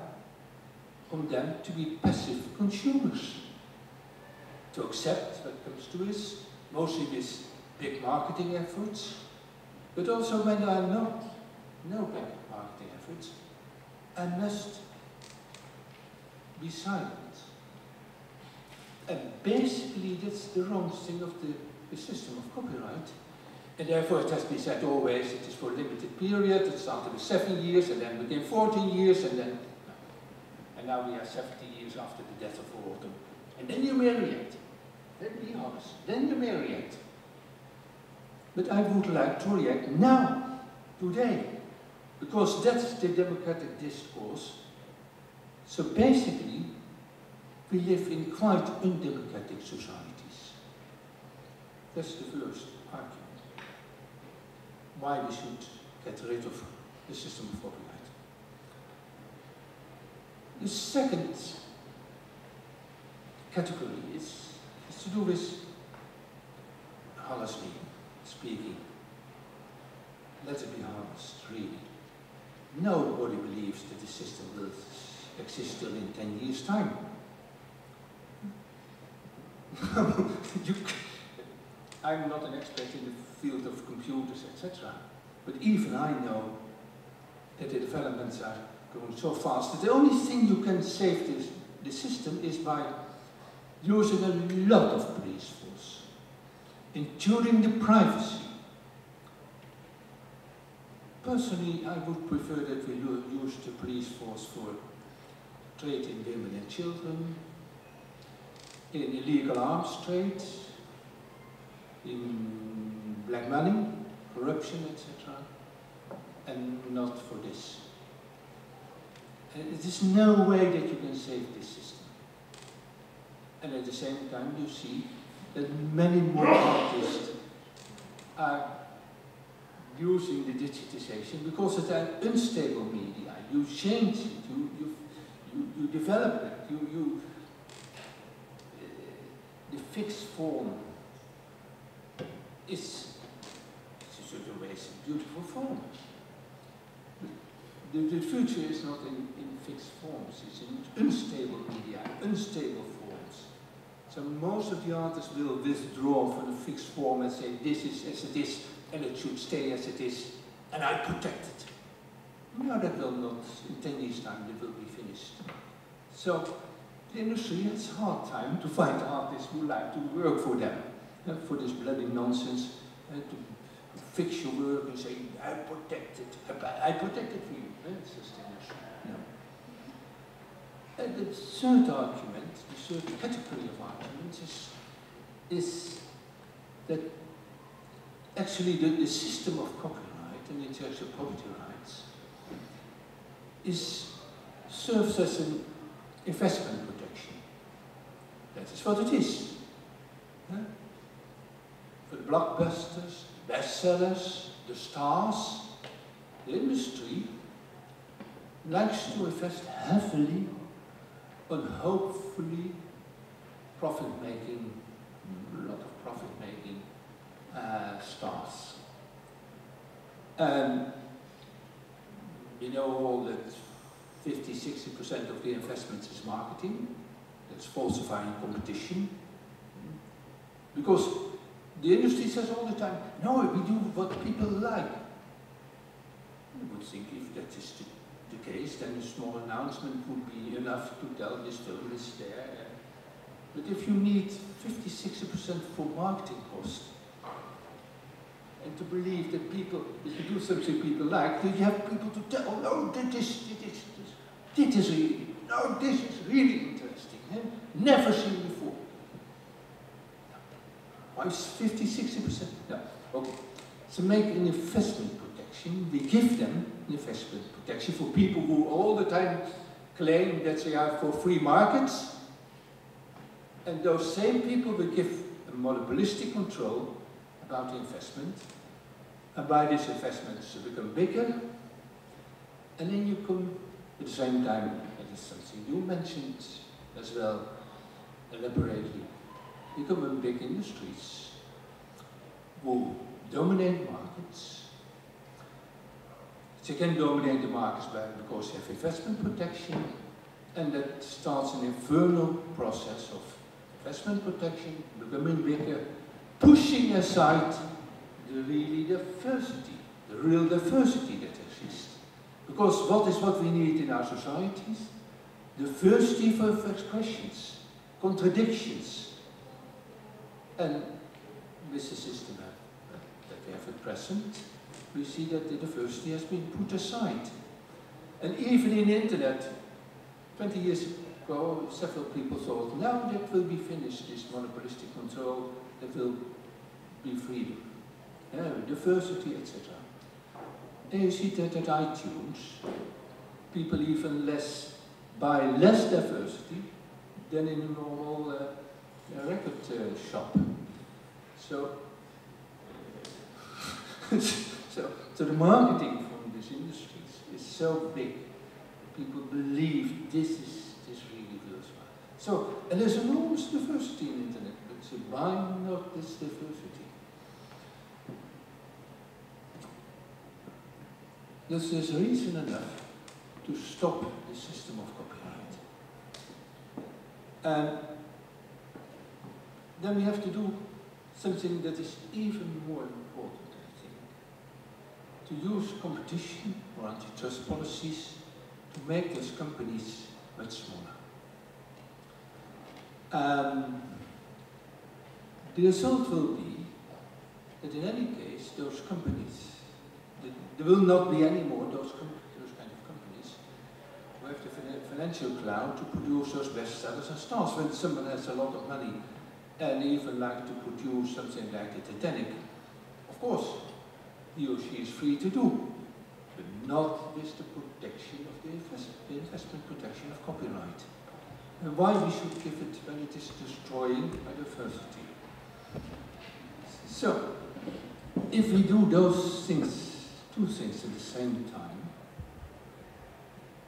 condemned to be passive consumers, to accept what comes to us, mostly with big marketing efforts, but also when there are no big marketing efforts, I must be silent. And basically that's the wrong thing of the system of copyright. And therefore it has been said always it is for a limited period, it started with 7 years and then became 14 years and then, and now we are 70 years after the death of Autumn. And then you marry it. Then be honest. Then you marry it. But I would like to react now, today, because that's the democratic discourse. So basically, we live in quite undemocratic societies. That's the first argument. Why we should get rid of the system of copyright. The second category is to do with honestly speaking. Let it be honest, really. Nobody believes that the system will exist still in 10 years' time. I'm not an expert in the field of computers, etc. But even I know that the developments are going so fast that the only thing you can save the system is by using a lot of police force, ensuring the privacy. Personally, I would prefer that we use the police force for trade in women and children, in illegal arms trade, in black money, corruption, etc., and not for this. It is no way that you can save this system. And at the same time, you see that many more artists are using the digitization because it's an unstable media. You change it, you develop it, the fixed form is in certain ways a beautiful form. The future is not in fixed forms, it's in unstable media, unstable forms. So most of the artists will withdraw from the fixed form and say this is as it is and it should stay as it is and I protect it. No, that will not, in 10 years' time it will be finished. So the industry has a hard time to find artists who like to work for them, for this bloody nonsense, to fix your work and say, I protect it for you. It's just no. And the third argument, the third category of arguments is that actually the system of copyright and intellectual property rights serves as an investment protection. That is what it is. Huh? For the blockbusters, the bestsellers, the stars, the industry likes to invest heavily on hopefully profit-making, a lot of profit-making stars. And you know all that 50–60% of the investments is marketing. That's falsifying competition. Because the industry says all the time, no, we do what people like. You would think if that is the case, then a small announcement would be enough to tell this film is there. But if you need 50–60% for marketing costs, and to believe that people, if you do something people like, then you have people to tell, oh no, this is really interesting. never seen before. Why 50, 60%? No, okay. So make an investment protection. We give them an investment protection for people who all the time claim that they are for free markets. And those same people will give a monopolistic control about the investment. And by this investments become bigger. And then you come, at the same time, that is something you mentioned as well, elaborately, become big industries who dominate markets. They can dominate the markets because they have investment protection, and that starts an infernal process of investment protection, becoming bigger, pushing aside the real diversity that exists. Because what we need in our societies? Diversity of expressions, contradictions. And with the system that we have at present, we see that the diversity has been put aside. And even in the internet, 20 years ago, several people thought, now that will be finished, this monopolistic control, there will be freedom, diversity, etc. And you see that at iTunes, people even buy less diversity than in a normal record shop. So the marketing from these industries is so big. People believe this really worthwhile. So, and there's enormous diversity in the internet, but so why not this diversity? There's reason enough to stop the system of copyright. And then we have to do something that is even more important, I think. To use competition or antitrust policies to make those companies much smaller. The result will be that in any case, those companies, there will not be any more those kind of companies who have the financial clout to produce those bestsellers and stars. When someone has a lot of money and even like to produce something like the Titanic, of course, he or she is free to do, but not with the protection of the investment protection of copyright. And why we should give it when it is destroying diversity. So, if we do those things, two things at the same time,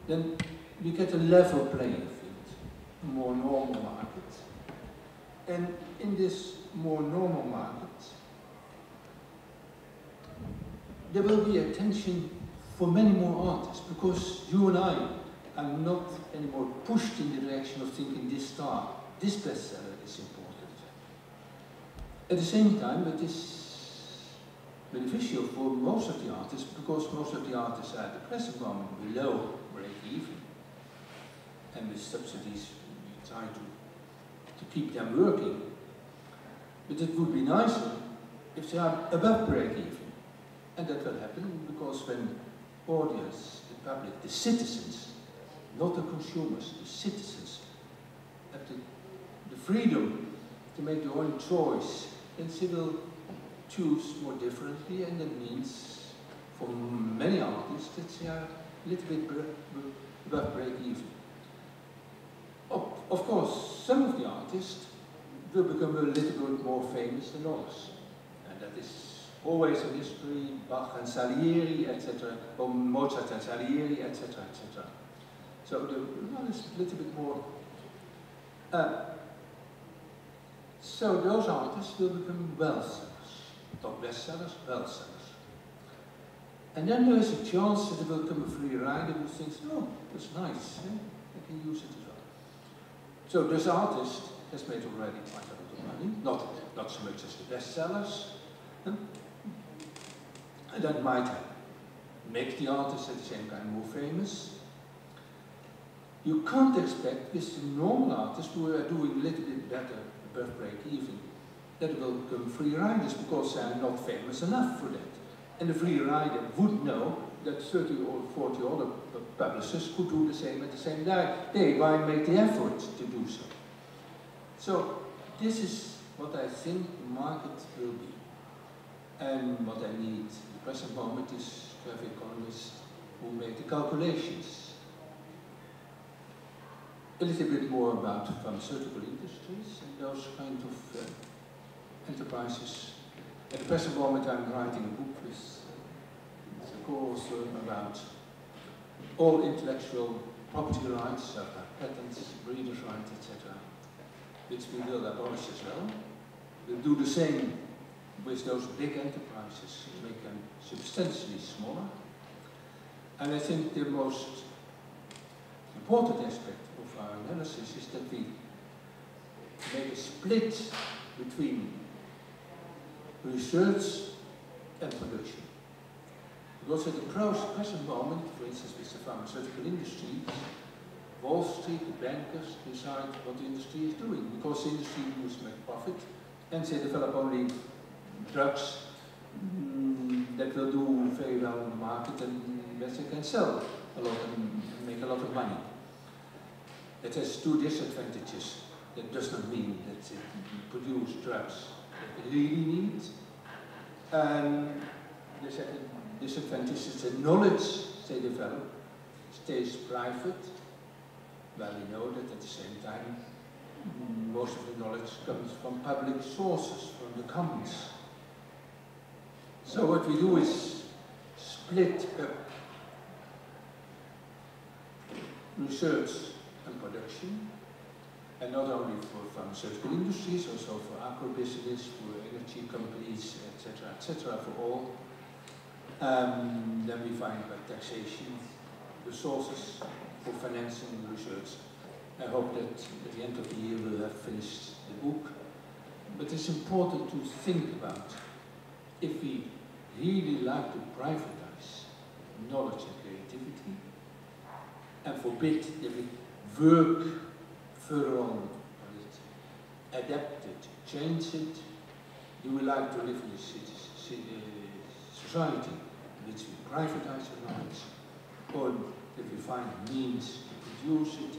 then we get a level playing field, a more normal market. And in this more normal market, there will be attention for many more artists, because you and I are not anymore pushed in the direction of thinking this star, this bestseller is important. At the same time, it is beneficial for most of the artists, because most of the artists are at the present moment below break even. And with subsidies, we try to keep them working. But it would be nicer if they are above break even. And that will happen because when audience, the public, the citizens, not the consumers, the citizens, have the freedom to make their own choice, then they will choose more differently, and that means for many artists that they are a little bit above break even. Of course, some of the artists will become a little bit more famous than others, and that is always in history, Bach and Salieri, etc., or Mozart and Salieri, etc., etc. So one is a little bit more. So those artists will become well sellers, not bestsellers, well sellers. And then there is a chance that there will come a free rider who thinks, oh, that's nice, I can use it as well. So this artist has made already quite a lot of money, not so much as the bestsellers. And that might make the artist at the same time more famous. You can't expect with the normal artists who are doing a little bit better above break even, that will become free riders because they are not famous enough for that. And the free rider would know that 30 or 40 other publishers could do the same at the same day. Why make the effort to do so? So this is what I think the market will be. And what I need at the present moment is to have economists who make the calculations. A little bit more about pharmaceutical industries and those kind of enterprises. At the present moment I'm writing a book with a co-author about all intellectual property rights, patents, breeders' rights, etc., which we will abolish as well. We'll do the same with those big enterprises, make them substantially smaller. And I think the most important aspect of our analysis is that we make a split between research and production. Because at the present moment, for instance with the pharmaceutical industry, Wall Street, the bankers decide what the industry is doing, because the industry must make profit, and they develop only drugs that will do very well in the market and that they can sell a lot and make a lot of money. It has two disadvantages. That does not mean that they produce drugs that we really need. And the second disadvantage is the knowledge they develop stays private. Well, we know that at the same time most of the knowledge comes from public sources, from the commons. So what we do is split up research and production, and not only for pharmaceutical industries, also for agribusiness, for energy companies, etc., for all. Then we find by taxation the sources for financing research. I hope that at the end of the year we'll have finished the book. But it's important to think about if we really like to privatize knowledge and creativity and forbid that we work further on it, adapt it, change it. Do we like to live in a society in which we privatize our knowledge, or if we find means to produce it,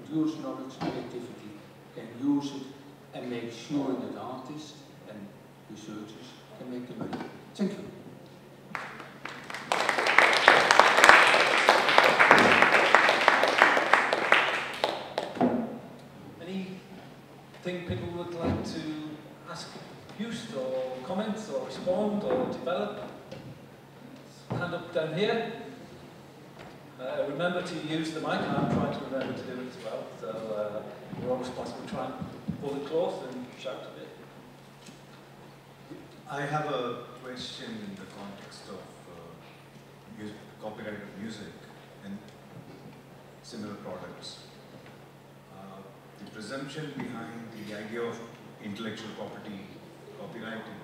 produce knowledge, creativity, can use it and make sure that artists and researchers can make the money. Thank you. Anything people would like to ask Joost, or comment, or respond, or develop? Hand up down here. Remember to use the mic. I'm trying to remember to do it as well. So we're all responsible. Try and hold it close and shout a bit. I have a question in the context of copyright of music and similar products. The presumption behind the idea of intellectual property copywriting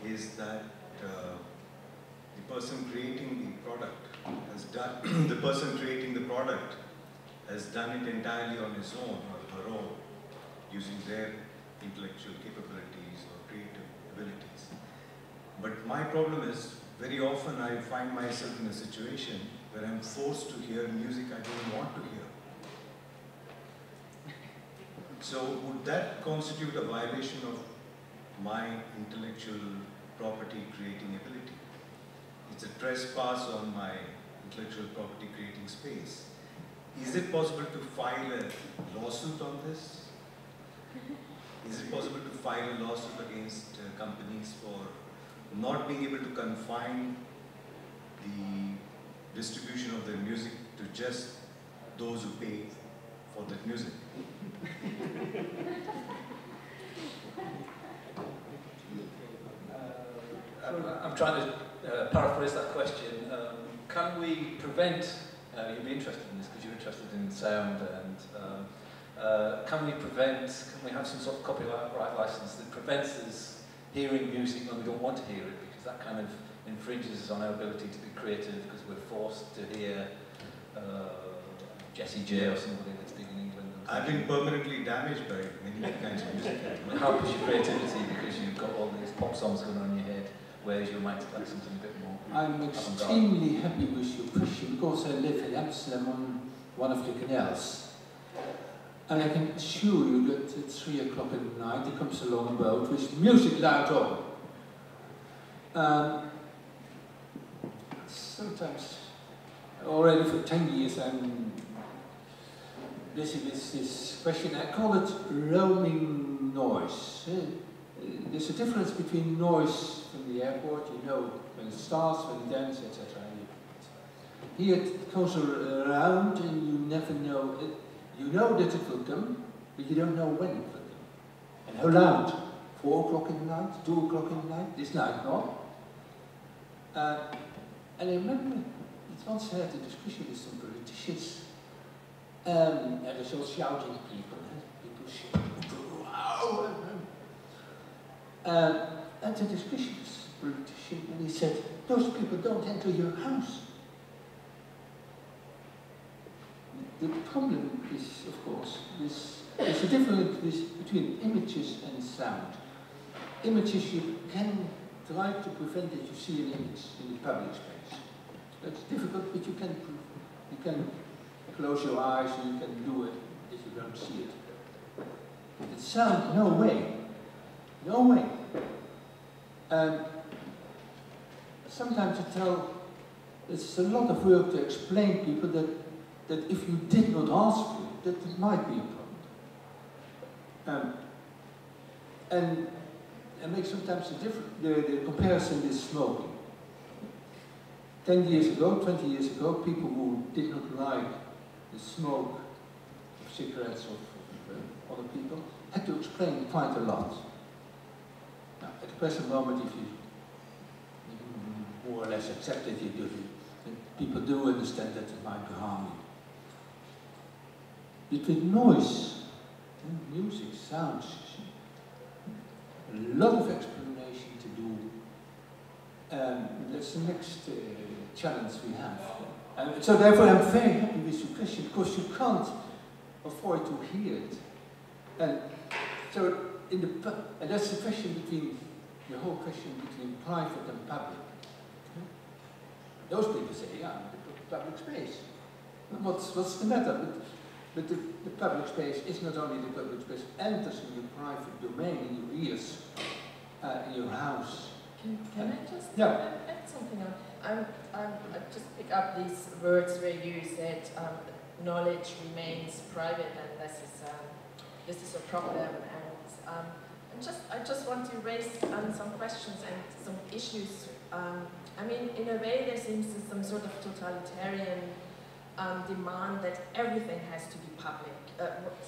is that the person creating the product has done has done it entirely on his own or her own, using their intellectual capabilities or creative abilities. But my problem is, very often I find myself in a situation where I'm forced to hear music I don't want to hear. So would that constitute a violation of my intellectual property creating ability? It's a trespass on my intellectual property creating space. Is it possible to file a lawsuit on this? Is it possible to file a lawsuit against companies for not being able to confine the distribution of their music to just those who pay for that music? I'm trying to paraphrase that question. Can we prevent, you'd be interested in this because you're interested in sound, and can we have some sort of copyright license that prevents us hearing music when we don't want to hear it, because that kind of infringes on our ability to be creative, because we're forced to hear Jessie J or somebody that's big in England. I've been permanently damaged by many kinds of music. It helps your creativity because you've got all these pop songs going on in your head, whereas you might like something a bit more. I'm extremely happy with your question because I live in Amsterdam on one of the canals. And I can assure you that at 3 o'clock in the night there comes along a boat with music loud on. Sometimes, already for 10 years, I'm busy with this question. I call it roaming noise. There's a difference between noise from the airport, you know, when it starts, when it ends, etc. Here it goes around and you never know. You know that it will come, but you don't know when it will come. And how loud? 4 o'clock in the night, 2 o'clock in the night, this night not. And I remember it once had a discussion with some politicians. And there was all shouting people. People shouting, wow! And the discussion with the politician, and he said, those people don't enter your house. The problem is, of course, there's a difference between images and sound. Images, you can try to prevent that you see an image in the public space. That's difficult, but you can close your eyes and you can do it if you don't see it. But the sound, no way. No way. Sometimes I tell, it's a lot of work to explain people that if you did not ask for it, that it might be a problem. And it makes sometimes the comparison is smoking. 10 years ago, 20 years ago, people who did not like the smoke of cigarettes of other people had to explain quite a lot. Now, at the present moment, if you more or less accept it, you do it, and people do understand that it might be harming. But with noise, music, sounds, a lot of explanation to do. That's the next challenge we have. So therefore I'm very happy with your question, because you can't afford to hear it. And so and that's the question between, the whole question between private and public. Those people say, yeah, the public space. What's the matter? But the public space is not only the public space, enters in your private domain, in your ears, in your house. Can I just add something on? I just pick up these words where you said knowledge remains private, and this is a problem. And I just want to raise some questions and some issues. I mean, in a way, there seems some sort of totalitarian demand that everything has to be public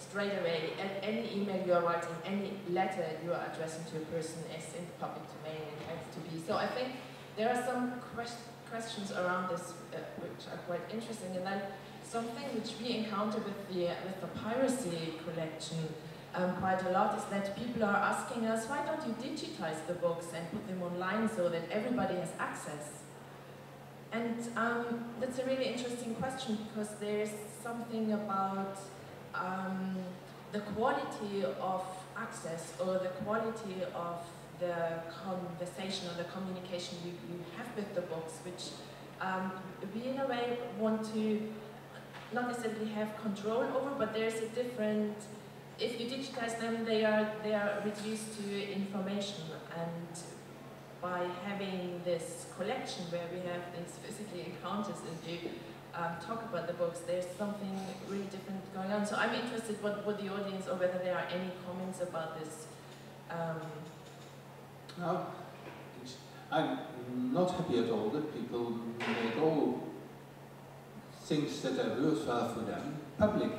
straight away. Any email you are writing, any letter you are addressing to a person is in the public domain. It has to be. So I think there are some questions around this which are quite interesting. And then something which we encounter with the Piracy collection quite a lot is that people are asking us, why don't you digitize the books and put them online so that everybody has access? And that's a really interesting question, because there's something about the quality of access, or the quality of the conversation or the communication you have with the books, which we in a way want to not necessarily have control over, but there's a different, if you digitize them, they are reduced to information. And by having this collection where we have these physical encounters and you talk about the books, there's something really different going on. So I'm interested what the audience, or whether there are any comments about this. No, I'm not happy at all that people make all things that are worthwhile for them public.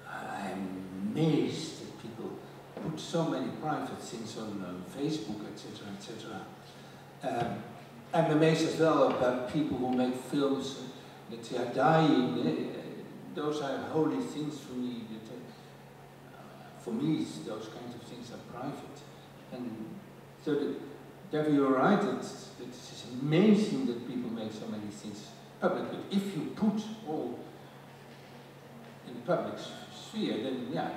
I'm amazed that people put so many private things on Facebook, etc., etc. I'm amazed as well about people who make films that they are dying. Those are holy things for me. For me, those kinds of things are private. And so that you're right, it's amazing that people make so many things public. But if you put all in the public sphere, then yeah,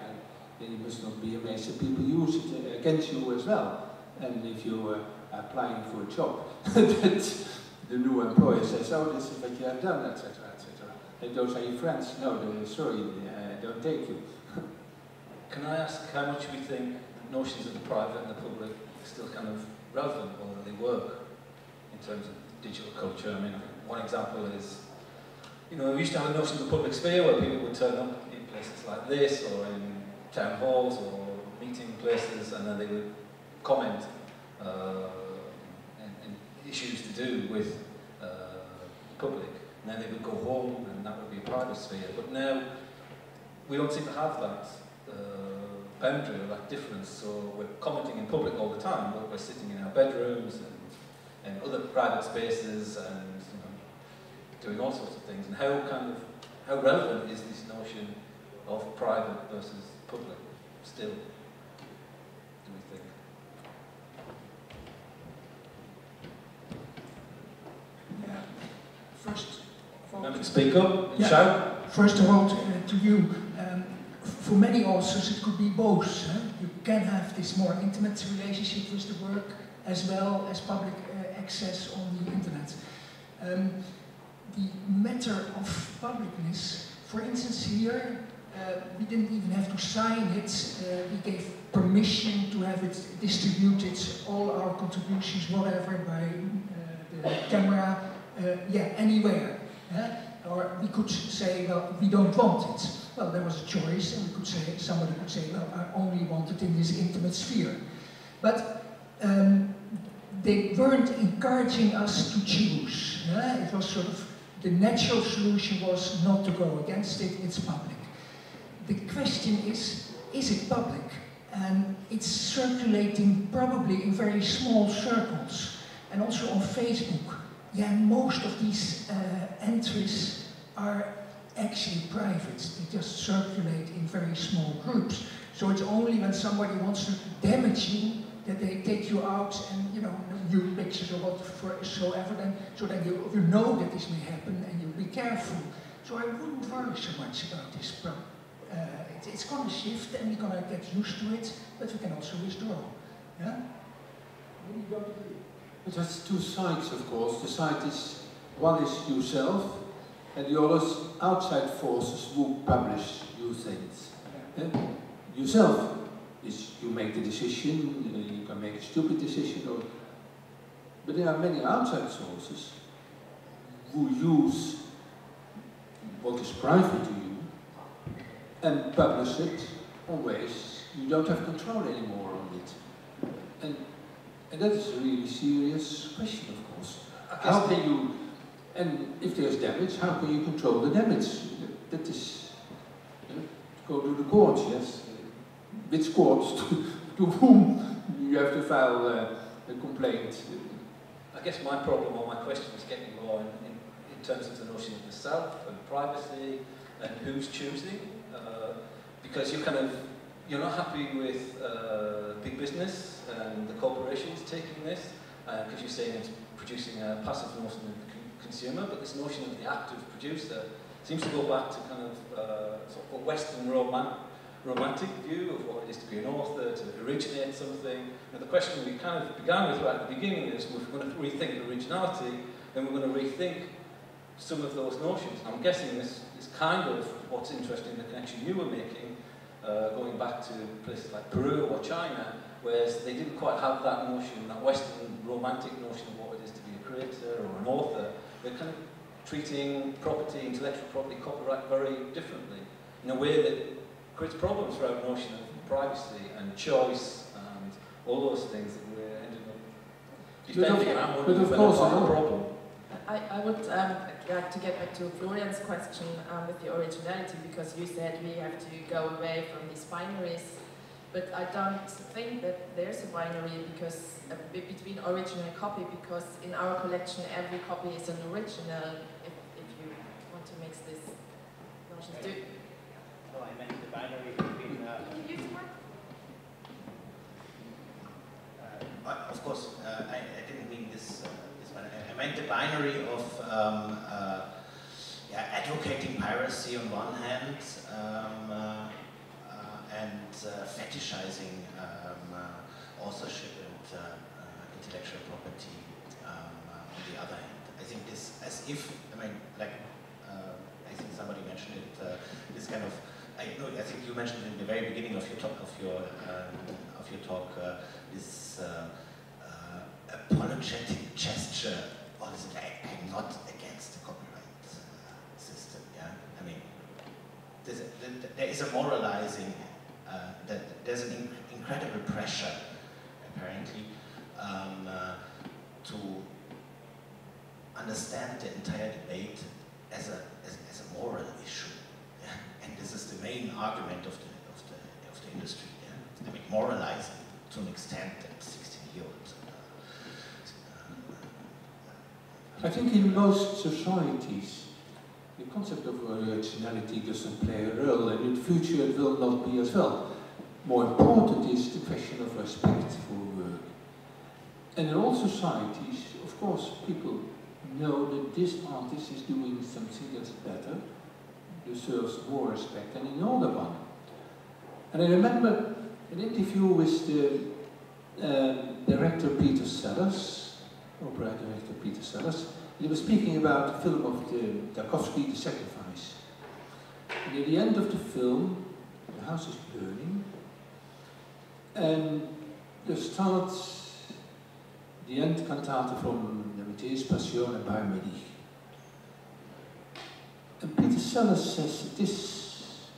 then you must not be amazed that people use it against you as well. And if you are applying for a job, that the new employer says, oh, this is what you have done, etc., etc. And those are your friends. No, sorry, don't take you. Can I ask how much we think notions of the private and the public are still kind of relevant, or that they work in terms of digital culture? I mean, one example is, you know, we used to have a notion of the public sphere where people would turn up in places like this, or in town halls, or meeting places, and then they would comment and issues to do with public, and then they would go home, and that would be a private sphere. But now we don't seem to have that boundary or that difference. So we're commenting in public all the time, but we're sitting in our bedrooms and other private spaces, and you know, doing all sorts of things. And how relevant is this notion of private versus public still, do we think? Yeah. First of all, Remember to speak up and yeah. shout. First of all, to you, for many authors it could be both. You can have this more intimate relationship with the work as well as public access on the internet. The matter of publicness, for instance here, we didn't even have to sign it. We gave permission to have it distributed, all our contributions, whatever, by the camera, yeah, anywhere. Or we could say, well, we don't want it. Well, there was a choice, and we could say, somebody could say, well, I only want it in this intimate sphere. But they weren't encouraging us to choose. It was sort of, the natural solution was not to go against it, it's public. The question is it public? And it's circulating probably in very small circles. And also on Facebook. Yeah, most of these entries are actually private. They just circulate in very small groups. So it's only when somebody wants to damage you that they take you out and, you know, nude pictures or whatsoever, then, so then you know that this may happen and you'll be careful. So I wouldn't worry so much about this problem. It's going to shift and we're going to get used to it, but we can also withdraw. Yeah? Maybe you don't agree. It has two sides, of course. The side is, one is yourself, and the other is outside forces who publish you things. Yeah. Yourself is, you make the decision, you can make a stupid decision, but there are many outside sources who use what is private to you and publish it on ways you don't have control anymore on it. And that is a really serious question, of course. How can you, and if there's damage, how can you control the damage? That is, you know, go to the courts, yes. Which courts, to whom you have to file a complaint? I guess my problem or my question is getting more in terms of the notion of the self and privacy and who's choosing, because you're not happy with big business and the corporations taking this, because you're saying it's producing a passive notion of the consumer, but this notion of the active producer seems to go back to kind of sort of a Western romantic view of what it is to be an author, to originate something. And the question we kind of began with right at the beginning is, if we're going to rethink originality, then we're going to rethink some of those notions. And I'm guessing this is kind of what's interesting, the connection you were making, going back to places like Peru or China, whereas they didn't quite have that notion, that Western romantic notion of what it is to be a creator or an author. They're kind of treating property, intellectual property, copyright very differently, in a way that creates problems for our notion of privacy and choice and all those things that we're ending up defending. And I'm wondering if that's a problem. I would like to get back to Florian's question with the originality, because you said we have to go away from these binaries, but I don't think that there's a binary because between original and copy, because in our collection every copy is an original, if you want to mix this notion. Oh, I meant the binary between... Can you use the mic? Of course, I didn't mean this one. I meant the binary of advocating piracy on one hand and fetishizing authorship and intellectual property on the other hand. I think this, as if, I mean, like, I think somebody mentioned it, this kind of I think you mentioned in the very beginning of your talk, this apologetic gesture. Or is it, I'm not against the copyright system. Yeah, I mean, there is a moralizing. There's an incredible pressure, apparently, to understand the entire debate as a moral issue. Yeah? And this is the main argument of the industry. Yeah? I mean, moralizing to an extent that 16-year-olds. I think in most societies, the concept of originality doesn't play a role, and in the future it will not be as well. More important is the question of respect for work. And in all societies, of course, people know that this artist is doing something that's better, deserves more respect than another one. And I remember an interview with the director Peter Sellers, opera director Peter Sellers. He was speaking about the film of Tarkovsky, The Sacrifice. And at the end of the film, the house is burning, and there starts the end cantata from the Matthäus Passione by Medi. And Peter Sellers says it is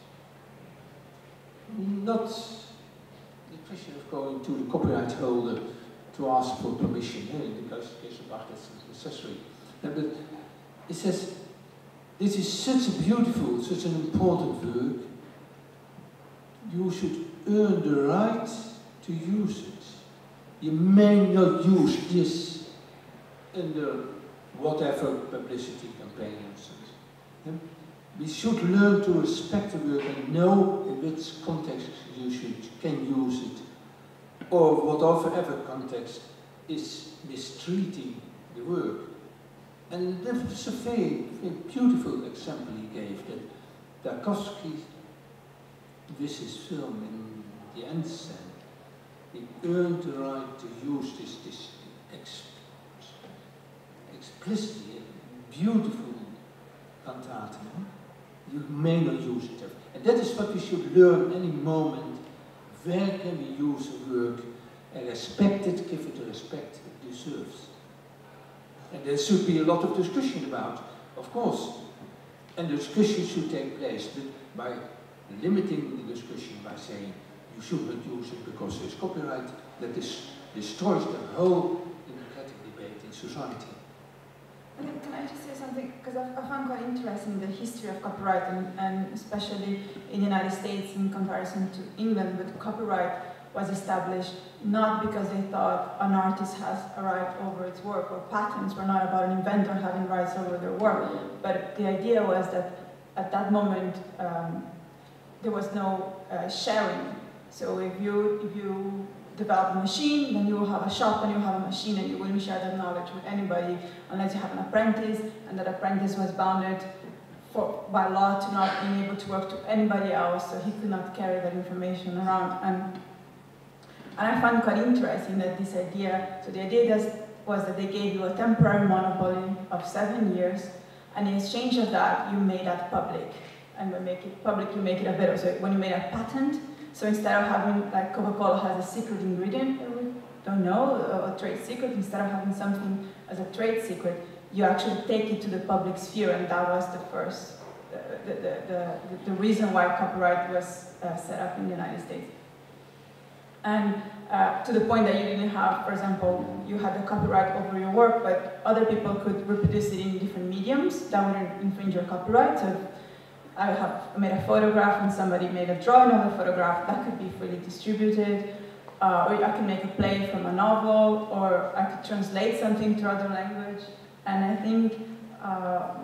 not the question of going to the copyright holder to ask for permission, in the case of art that's necessary. But it says, this is such a beautiful, such an important work, you should earn the right to use it. You may not use this under whatever publicity campaign or something. We should learn to respect the work and know in which context you can use it, or whatever context is mistreating the work. And that's a very, very beautiful example he gave, that Tarkovsky, with his film in the end scene, he earned the right to use this explicitly beautiful cantata. You may not use it. And that is what we should learn any moment. Where can we use a work and respect it, give it the respect it deserves? And there should be a lot of discussion about, of course. And the discussion should take place, but by limiting the discussion by saying you should not use it because there's copyright, that destroys the whole democratic debate in society. Can I just say something? Because I found quite interesting the history of copyright, and especially in the United States in comparison to England, but copyright was established not because they thought an artist has a right over its work, or patents were not about an inventor having rights over their work, but the idea was that at that moment there was no sharing. So if you develop a machine, then you will have a shop and you have a machine, and you wouldn't share that knowledge with anybody unless you have an apprentice, and that apprentice was bounded by law to not being able to work to anybody else, so he could not carry that information around. And I find quite interesting that this idea, so the idea was that they gave you a temporary monopoly of 7 years, and in exchange of that, you made that public. And when you make it public, you make it available. So when you made a patent, so instead of having, like Coca-Cola has a secret ingredient that we don't know, a trade secret, instead of having something as a trade secret, you actually take it to the public sphere, and that was the first, the reason why copyright was set up in the United States. And to the point that you didn't have, for example, you had the copyright over your work, but other people could reproduce it in different mediums that wouldn't infringe your copyright. So I made a photograph and somebody made a drawing of the photograph, that could be freely distributed. Or I can make a play from a novel, or I could translate something to other language. And I think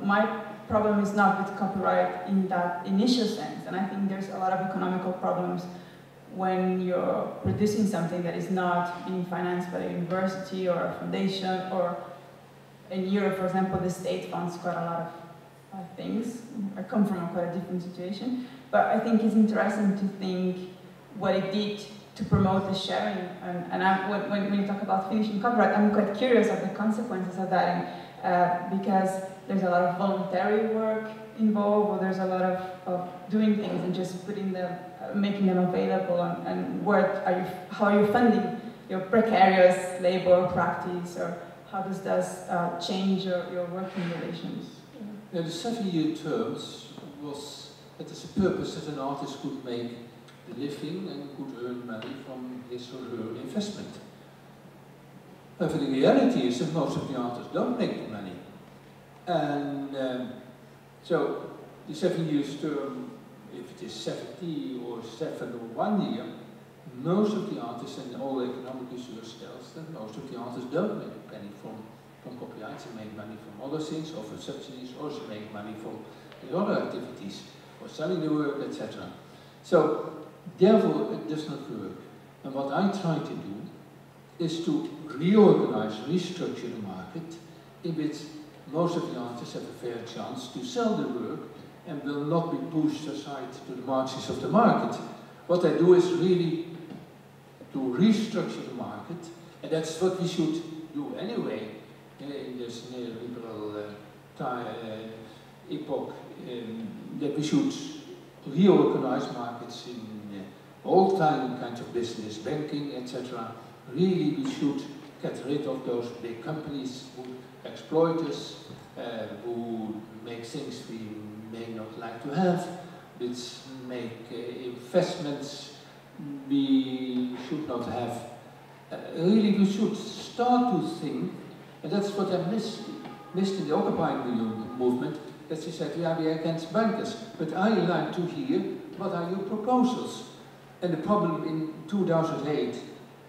my problem is not with copyright in that initial sense. And I think there's a lot of economical problems when you're producing something that is not being financed by a university or a foundation, or in Europe, for example, the state funds quite a lot of things. I come from quite a different situation, but I think it's interesting to think what it did to promote the sharing. And when you talk about finishing copyright, I'm quite curious of the consequences of that, because there's a lot of voluntary work involved, or there's a lot of doing things and just putting them, making them available, and how are you funding your precarious labor practice, or how does that change your working relations? Yeah, the 7-year terms was that is a purpose that an artist could make a living and could earn money from his or her investment. But the reality is that most of the artists don't make the money. And so the 7 years term, if it is 70 or 7 or 1 year, most of the artists, and all economic research tells that most of the artists don't make a penny from copyrights. They make money from other things, or from subsidies, or they make money from the other activities, or selling the work, etc. So, therefore, it does not work. And what I try to do is to reorganize, restructure the market in which most of the artists have a fair chance to sell their work and will not be pushed aside to the margins of the market. What I do is really to restructure the market, and that's what we should do anyway in this neoliberal epoch, that we should reorganize markets in all kinds of business, banking, etc. Really, we should get rid of those big companies who exploit us, who make things we may not like to have, which make investments we should not have. Really, we should start to think, and that's what I missed in the occupying movement, that she said, yeah, we are against bankers, but I like to hear, what are your proposals? And the problem in 2008,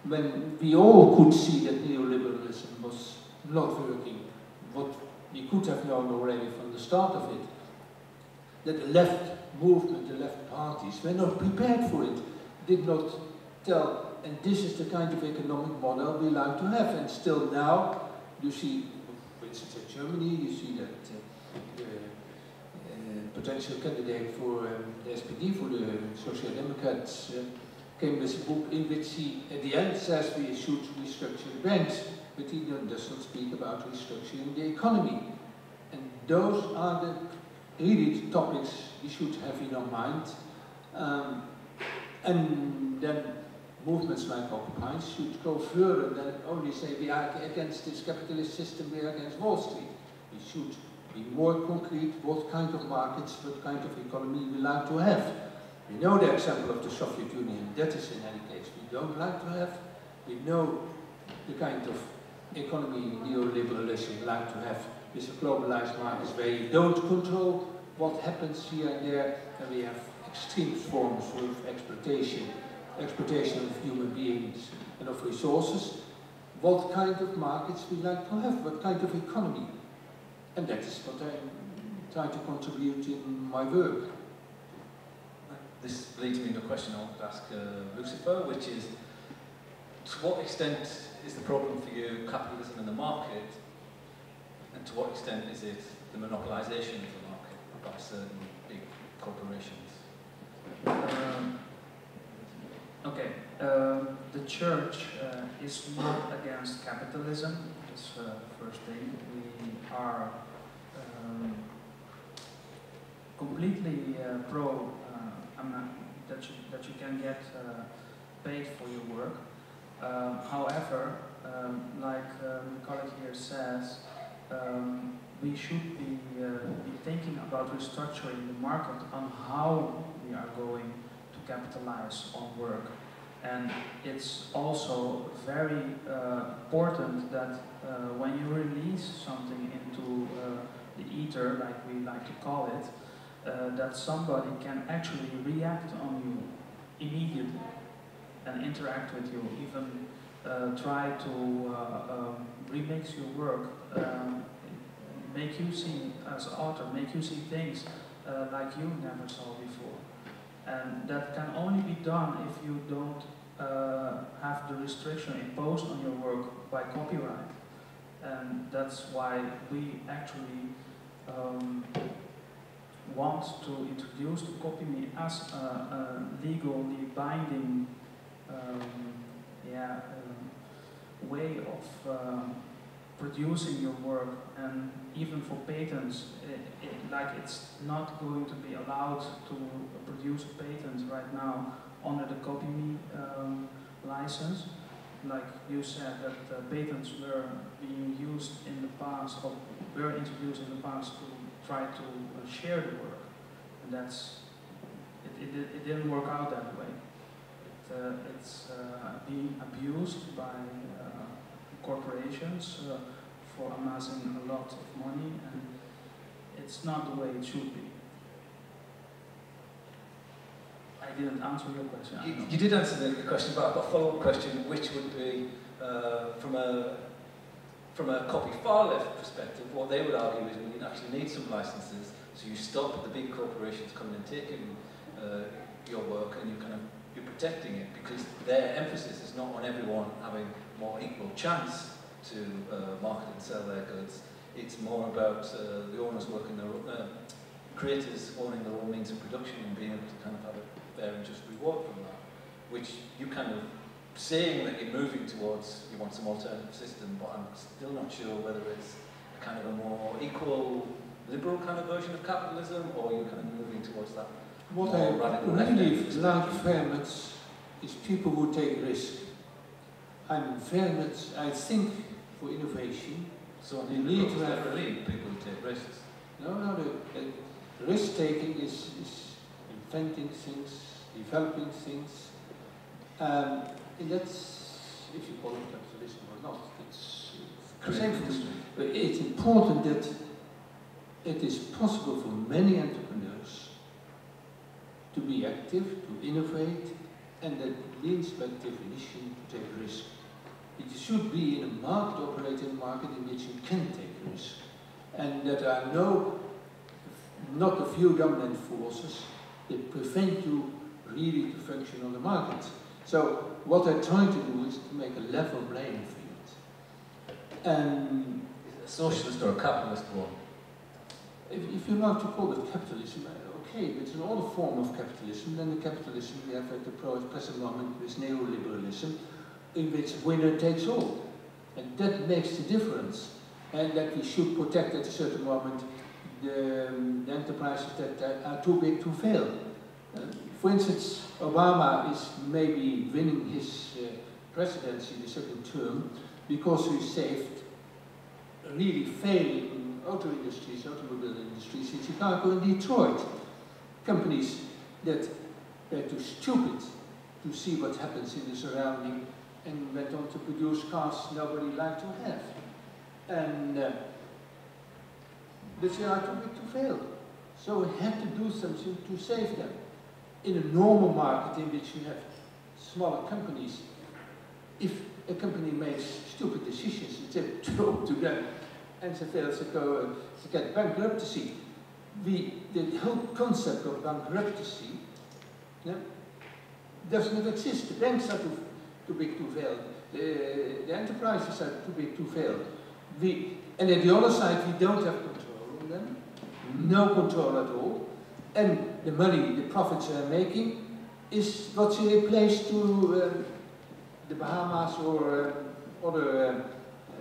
when we all could see that neoliberalism was not working, what we could have known already from the start of it, that the left movement, the left parties were not prepared for it, did not tell, and this is the kind of economic model we like to have. And still now, you see, for instance, in Germany, you see that the potential candidate for the SPD, for the Social Democrats, came with a book in which he, at the end, says we should restructure the banks, but he does not speak about restructuring the economy. And those are really the topics we should have in our mind. And then movements like Occupy should go further than only say we are against this capitalist system, we are against Wall Street. We should be more concrete what kind of markets, what kind of economy we like to have. We know the example of the Soviet Union, that is in any case we don't like to have. We know the kind of economy neoliberalism we like to have with a globalized markets where you don't control what happens here and there, and we have extreme forms of exploitation of human beings and of resources. What kind of markets we like to have, what kind of economy. And that is what I try to contribute in my work. This leads me to a question I want to ask Lucifer, which is, to what extent is the problem for you capitalism in the market, and to what extent is it the monopolization of the market by certain big corporations? The church is not against capitalism. That's the first thing. We are completely pro that you can get paid for your work. However, like my colleague here says, we should be thinking about restructuring the market on how we are going to capitalize on work. And it's also very important that when you release something into the ether, like we like to call it, that somebody can actually react on you immediately and interact with you, even try to remix your work, make you see, as an author, make you see things like you never saw before. And that can only be done if you don't have the restriction imposed on your work by copyright. And that's why we actually want to introduce the Kopimism as a legally binding way of producing your work, and even for patents, like it's not going to be allowed to produce a patent right now under the Kopimism license. Like you said, that patents were being used in the past, or were introduced in the past to try to share the work, and it didn't work out that way. It's being abused by corporations for amassing a lot of money, and it's not the way it should be. I didn't answer your question. You did answer the question, but I've got a follow-up question, which would be from a copy far left perspective. What they would argue is we actually need some licenses, so you stop the big corporations coming and taking your work, and you're protecting it, because their emphasis is not on everyone having more equal chance to market and sell their goods. It's more about the owners working their own, creators owning their own means of production and being able to kind of have a fair and just reward from that, which you kind of saying that you're moving towards, you want some alternative system, but I'm still not sure whether it's a kind of a more equal, liberal kind of version of capitalism, or you're kind of moving towards that. What I really like very much is people who take risk. I'm very much, I think, for innovation, so you need to have people who take risks. No, the risk taking is inventing things, developing things, and that's, if you call it capitalism or not, it's the same for me. But it's important that it is possible for many entrepreneurs to be active, to innovate, and that means by definition to take risk. It should be in a market, operating market in which you can take risk. And that there are not a few dominant forces that prevent you really to function on the market. So what I try to do is to make a level playing field. And a socialist or a capitalist one? If you like to call it capitalism, okay, but it's another form of capitalism than the capitalism we have at the present moment with neoliberalism, in which winner takes all. And that makes the difference. And that we should protect at a certain moment the enterprises that are too big to fail. For instance, Obama is maybe winning his presidency the second term because he saved really failing automobile industries in Chicago and Detroit. Companies that were too stupid to see what happens in the surrounding and went on to produce cars nobody liked to have. And but they are too big to fail. So we had to do something to save them. In a normal market in which you have smaller companies, if a company makes stupid decisions, it's up to them and they fail to get bankruptcy. The whole concept of bankruptcy does not exist. The banks are too big to fail. The enterprises are too big to fail. And at the other side, we don't have control on them. No control at all. And the money, the profits they're making, is what they place to the Bahamas or other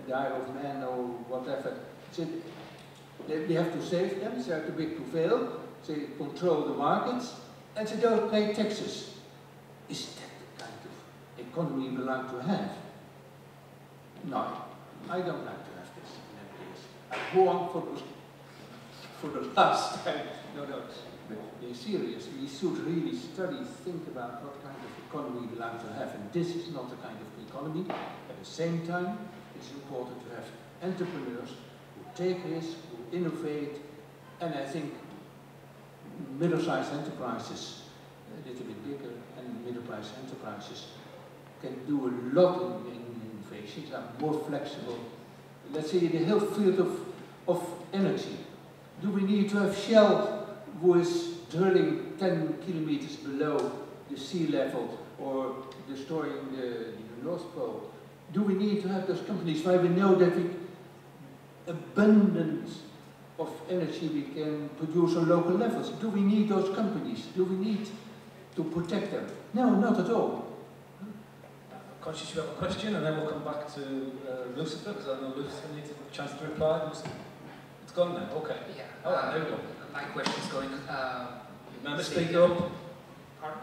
the Isle of Man or whatever. So we have to save them, they are too big to fail, they control the markets, and they don't pay taxes. Is that the kind of economy we like to have? No, I don't like to have this in that case. I go on for the last time. No, be serious. We should really think about what kind of economy we like to have, and this is not the kind of economy. At the same time, it's important to have entrepreneurs who take risks, who innovate, and I think middle-sized enterprises, a little bit bigger, and middle-sized enterprises can do a lot in innovations, are more flexible. Let's say in the whole field of energy. Do we need to have Shell who is drilling 10 kilometers below the sea level or destroying the North Pole? Do we need to have those companies where we know that abundance of energy we can produce on local levels? Do we need those companies? Do we need to protect them? No, not at all. conscious you have a question, and then we'll come back to Lucifer, because I know Lucifer needs a chance to reply. It's gone now, okay. Yeah. Oh, there we go. My question is going... Remember, speak up. Pardon?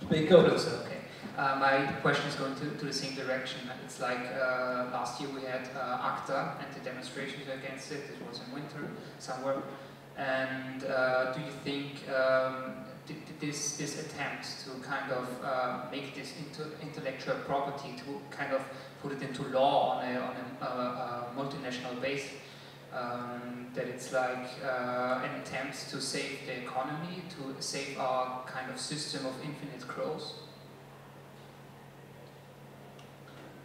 Speak up. Okay. My question is going to the same direction. It's like last year we had ACTA and the demonstrations against it. It was in winter somewhere. And do you think this attempt to kind of make this intellectual property, to kind of put it into law on a multinational base, that it's like an attempt to save the economy, to save our kind of system of infinite growth?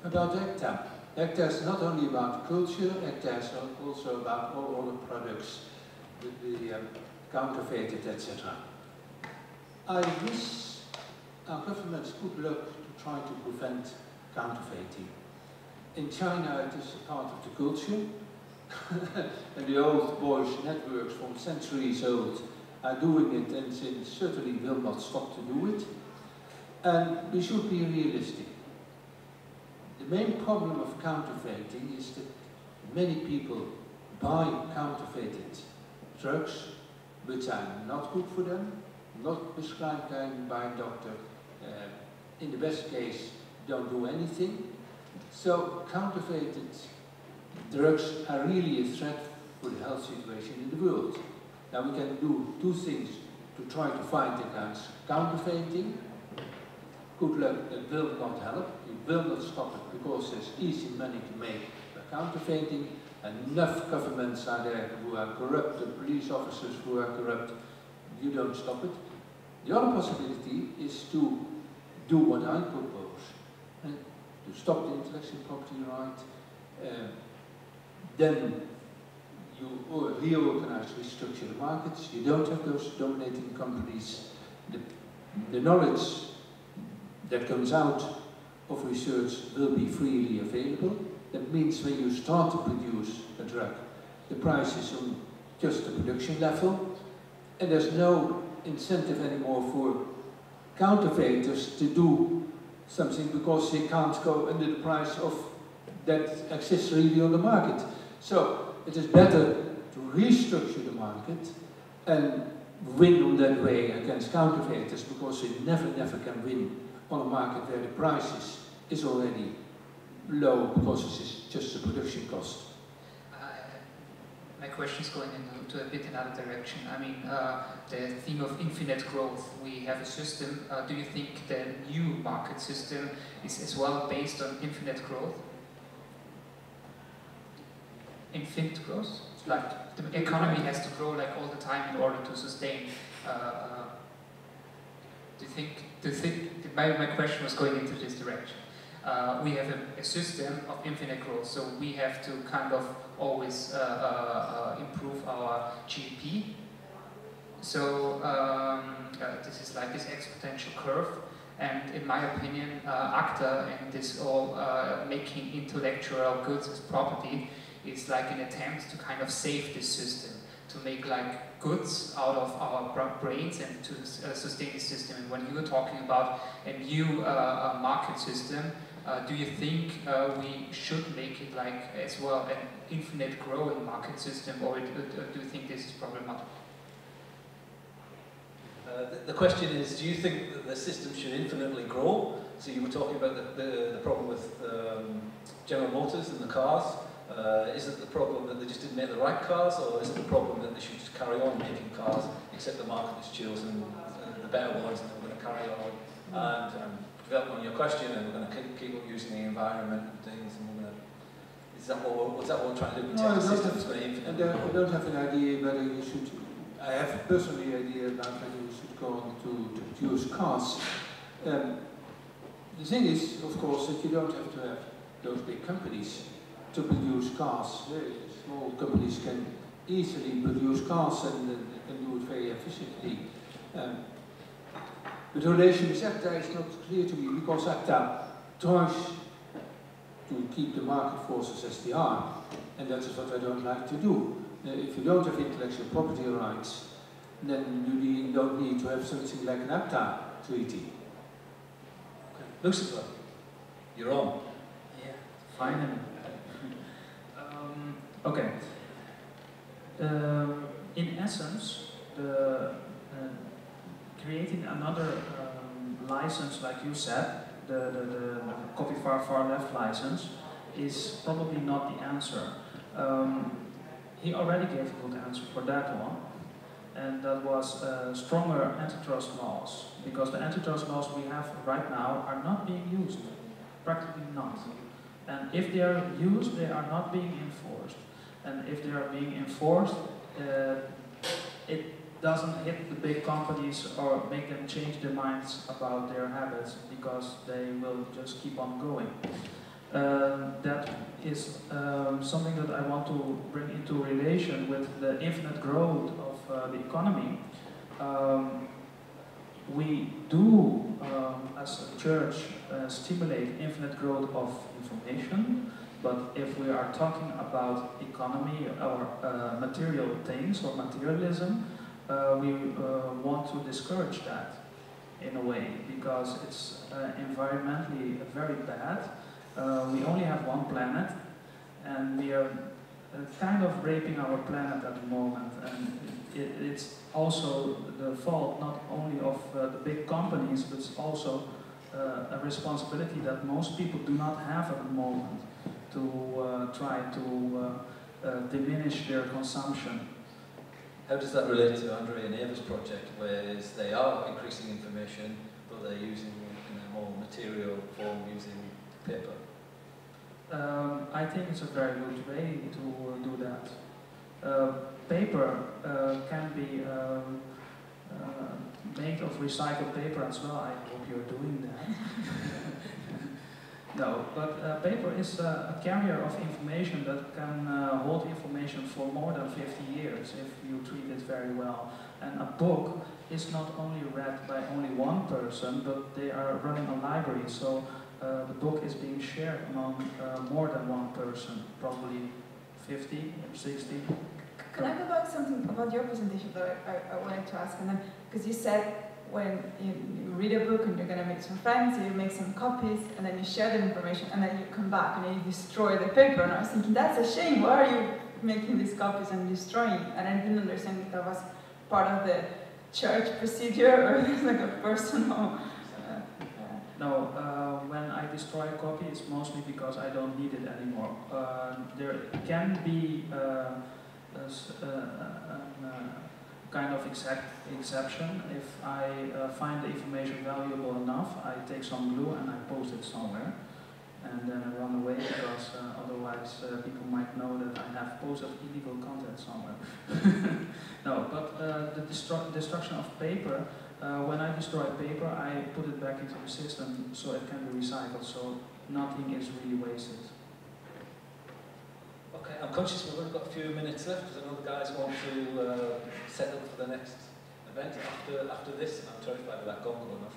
About ACTA. ACTA is not only about culture, ACTA is also about all other products, the counterfeited, etc. I wish our governments good luck to try to prevent counterfeiting. In China it is a part of the culture, and the old boys networks from centuries old are doing it, and certainly will not stop to do it. And we should be realistic. The main problem of counterfeiting is that many people buy counterfeited drugs which are not good for them, not prescribed by a doctor, in the best case don't do anything. So counterfeited drugs are really a threat for the health situation in the world. Now we can do two things to try to fight against counterfeiting. Good luck, that will not help. You will not stop it because there's easy money to make by counterfeiting. Enough governments are there who are corrupt, and police officers who are corrupt. You don't stop it. The other possibility is to do what I propose, and to stop the intellectual property right. Then you reorganize, restructure the markets. You don't have those dominating companies. The knowledge that comes out of research will be freely available. That means when you start to produce a drug, the price is on just the production level, and there's no incentive anymore for counterfeiters to do something because they can't go under the price of that exists really on the market. So it is better to restructure the market and win on that way against counterfeiters, because they never can win on a market where the price is already low because it is just the production cost. My question is going into a bit another direction. I mean, the theme of infinite growth. We have a system. Do you think the new market system is as well based on infinite growth? Infinite growth? Like the economy has to grow like all the time in order to sustain. Do you think? My question was going into this direction. We have a system of infinite growth, so we have to kind of always improve our GDP. So this is like this exponential curve, and in my opinion, ACTA and this all making intellectual goods as property is like an attempt to kind of save this system, to make like goods out of our brains and to sustain the system. And when you were talking about a new market system, do you think we should make it like as well an infinite growing market system, or do you think this is problematic? The question is, do you think that the system should infinitely grow? So you were talking about the problem with General Motors and the cars. Is it the problem that they just didn't make the right cars, or is it the problem that they should just carry on making cars, except the market has chosen the better ones, and we're going to carry on and develop on your question, and we're going to keep on using the environment and things, and we're going to... Is that what we're trying to do? No, I don't have an idea whether you should... I have personally an idea about whether you should go on to produce cars. The thing is, of course, that you don't have to have those big companies to produce cars. Small companies can easily produce cars and do it very efficiently. But the relation with ACTA is not clear to me, because ACTA tries to keep the market forces as they are, and that is what I don't like to do. If you don't have intellectual property rights, then you don't need to have something like an ACTA treaty. Lucifer, You're on. Yeah, finally. Okay. In essence, creating another license, like you said, the copy far left license, is probably not the answer. He already gave a good answer for that one, and that was stronger antitrust laws, because the antitrust laws we have right now are not being used, practically not. And if they are used, they are not being enforced. And if they are being enforced, it doesn't hit the big companies or make them change their minds about their habits, because they will just keep on going. That is something that I want to bring into relation with the infinite growth of the economy. We do, as a church, stimulate infinite growth of information, but if we are talking about economy or material things or materialism, we want to discourage that in a way, because it's environmentally very bad. We only have one planet, and we are kind of raping our planet at the moment, and it's also the fault not only of the big companies, but it's also a responsibility that most people do not have at the moment to try to diminish their consumption. How does that relate to Andrea and Ava's project, whereas they are increasing information, but they're using it in a more material form, using paper? I think it's a very good way to do that. Paper can be made of recycled paper as well. I hope you're doing that. No, but paper is a carrier of information that can hold information for more than 50 years if you treat it very well. And a book is not only read by only one person, but they are running a library, so the book is being shared among more than one person, probably 50 or 60. Can I go back to something about your presentation that I wanted to ask? And then, because you said when you read a book and you're going to make some friends, you make some copies, and then you share the information, and then you come back and then you destroy the paper. And I was thinking, that's a shame. Why are you making these copies and destroying? And I didn't understand if that was part of the church procedure or like a personal. No, when I destroy a copy, it's mostly because I don't need it anymore. There can be a kind of exception. If I find the information valuable enough, I take some glue and I post it somewhere. And then I run away, because otherwise people might know that I have posted illegal content somewhere. No, but the destruction of paper, when I destroy paper, I put it back into the system so it can be recycled, so nothing is really wasted. Okay, I'm conscious we've only got a few minutes left, because I know the guys want to set up for the next event after this. I'm terrified of that gong going off.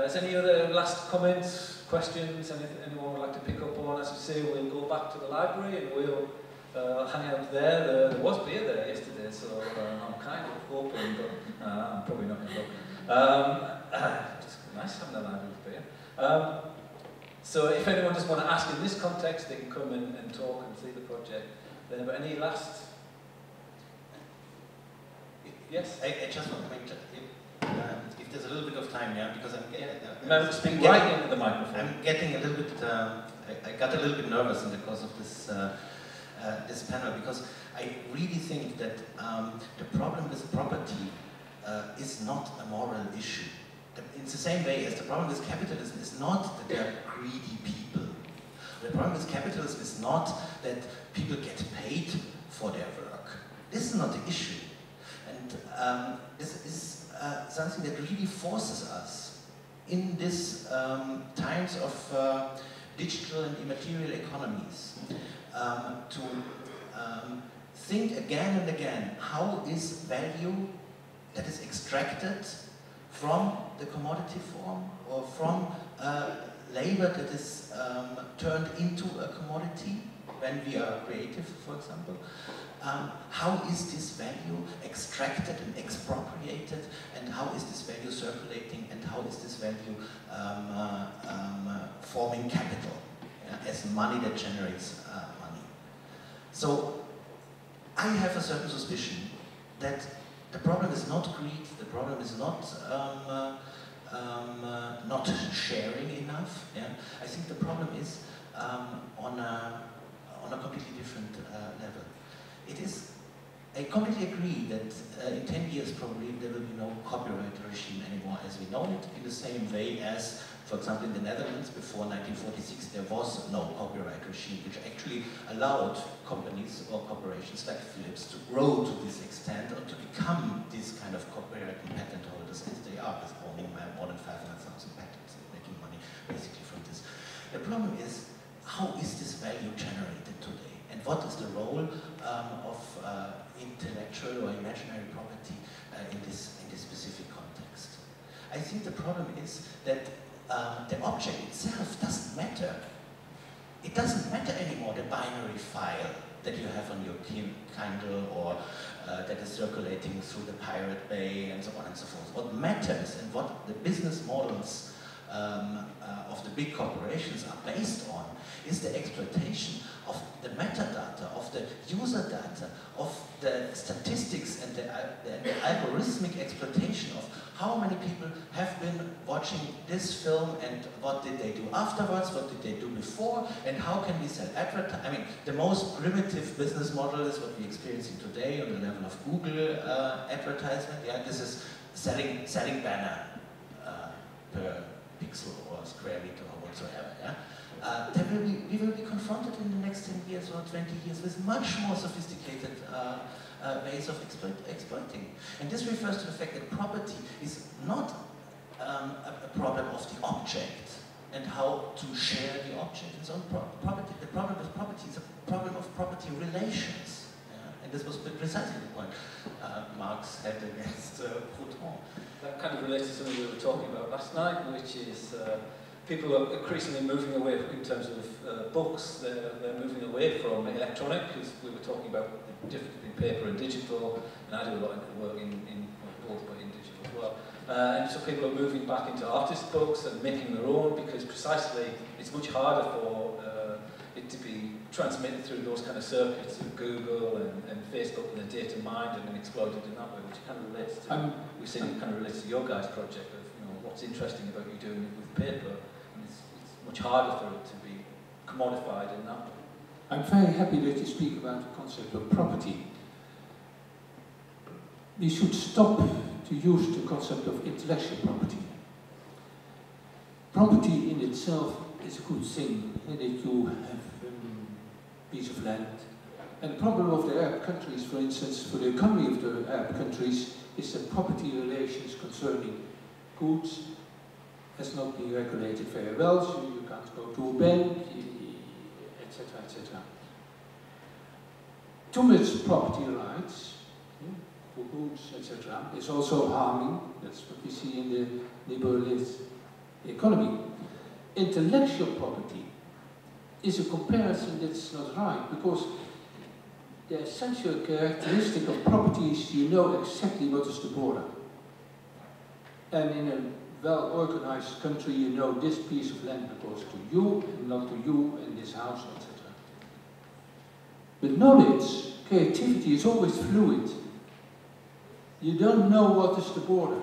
Is any other last comments, questions, anyone would like to pick up on? As we say, we'll go back to the library and we'll hang out there. There was beer there yesterday, so I'm kind of hoping, but I'm probably not going to look. It's nice having a library with beer. So if anyone just want to ask in this context, they can come and talk and see the project. Then, but any last? Yes? I just want to make if there's a little bit of time, yeah, because speak right into the microphone. I'm getting a little bit. I got a little bit nervous in the course of this this panel, because I really think that the problem with property is not a moral issue. It's the same way as the problem with capitalism is not that there are greedy people. The problem with capitalism is not that people get paid for their work. This is not the issue. And this is something that really forces us in these times of digital and immaterial economies to think again and again, how is value that is extracted from the commodity form or from labor that is turned into a commodity when we are creative, for example. how is this value extracted and expropriated, and how is this value circulating, and how is this value forming capital as money that generates money. So I have a certain suspicion that the problem is not greed, the problem is not sharing enough. Yeah? I think the problem is on a completely different level. It is, I completely agree that in 10 years probably there will be no copyright regime anymore as we know it, in the same way as, for example, in the Netherlands before 1946 there was no copyright regime, which actually allowed companies or corporations like Philips to grow to this extent or to become this kind of copyright and patent holders as they are, with owning more than 500,000 patents and making money basically from this. The problem is, how is this value generated today? And what is the role of intellectual or imaginary property in this specific context? I think the problem is that the object itself doesn't matter. It doesn't matter anymore, the binary file that you have on your Kindle or that is circulating through the Pirate Bay and so on and so forth. What matters and what the business models of the big corporations are based on is the exploitation of the metadata, of the user data, of the statistics and the algorithmic exploitation of how many people have been watching this film and what did they do afterwards, what did they do before, and how can we sell advertising. I mean, the most primitive business model is what we're experiencing today on the level of Google advertisement. Yeah, this is selling banner per pixel or square meter or whatsoever. Yeah? We will be confronted in the next 10 years or 20 years with much more sophisticated ways of exploiting. And this refers to the fact that property is not a problem of the object and how to share the object. Its own property. The problem with property is a problem of property relations. And this was precisely the point Marx had against Proudhon. That kind of relates to something we were talking about last night, which is people are increasingly moving away in terms of books. They're moving away from electronic, because we were talking about the difference between paper and digital, and I do a lot of work in both, but in digital as well. And so people are moving back into artist books and making their own, because precisely it's much harder for it to be transmitted through those kind of circuits of Google and Facebook and the data mined and then exploited in that way, which kind of relates to, we've seen it kind of relates to your guys' project of, you know, what's interesting about you doing it with paper, and it's much harder for it to be commodified in that way. I'm very happy that you speak about the concept of property. We should stop to use the concept of intellectual property. Property in itself is a good thing, that you have a piece of land. And the problem of the Arab countries, for instance, for the economy of the Arab countries, is that property relations concerning goods has not been regulated very well, so you can't go to a bank, etc., etc. Too much property rights for goods, etc., is also harming. That's what we see in the liberalist economy. Intellectual property is a comparison that's not right, because the essential characteristic of property is you know exactly what is the border. And in a well-organized country, you know this piece of land belongs to you and not to you and this house, etc. But knowledge, creativity is always fluid. You don't know what is the border.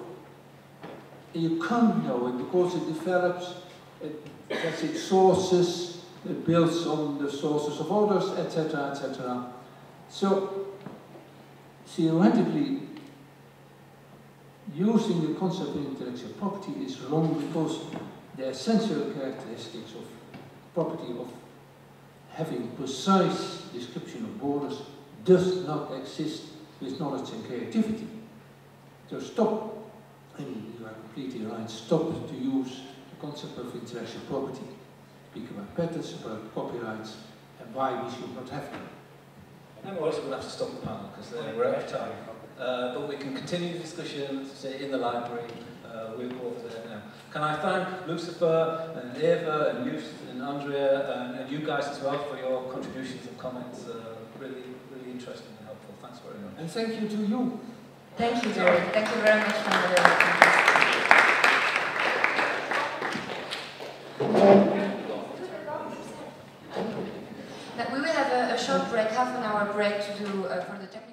And you can't know it because it develops, it has its sources, it builds on the sources of others, etc., etc. So, theoretically, using the concept of intellectual property is wrong, because the essential characteristics of property, of having precise description of borders, does not exist with knowledge and creativity. So stop, and you are completely right, stop to use the concept of intellectual property. Speak about patents, about copyrights, and why we should not have them. And we're also going to have to stop the panel because we're out of time. But we can continue the discussion, say, in the library. we'll go over there now. Can I thank Lucifer and Eva and Joost and Andrea and you guys as well for your contributions and comments. Really, really interesting and helpful. Thanks very much. And thank you to you. Thank you, Jerry. Thank you very much, Andrea. Now we will have a short break, half an hour break to do for the technical.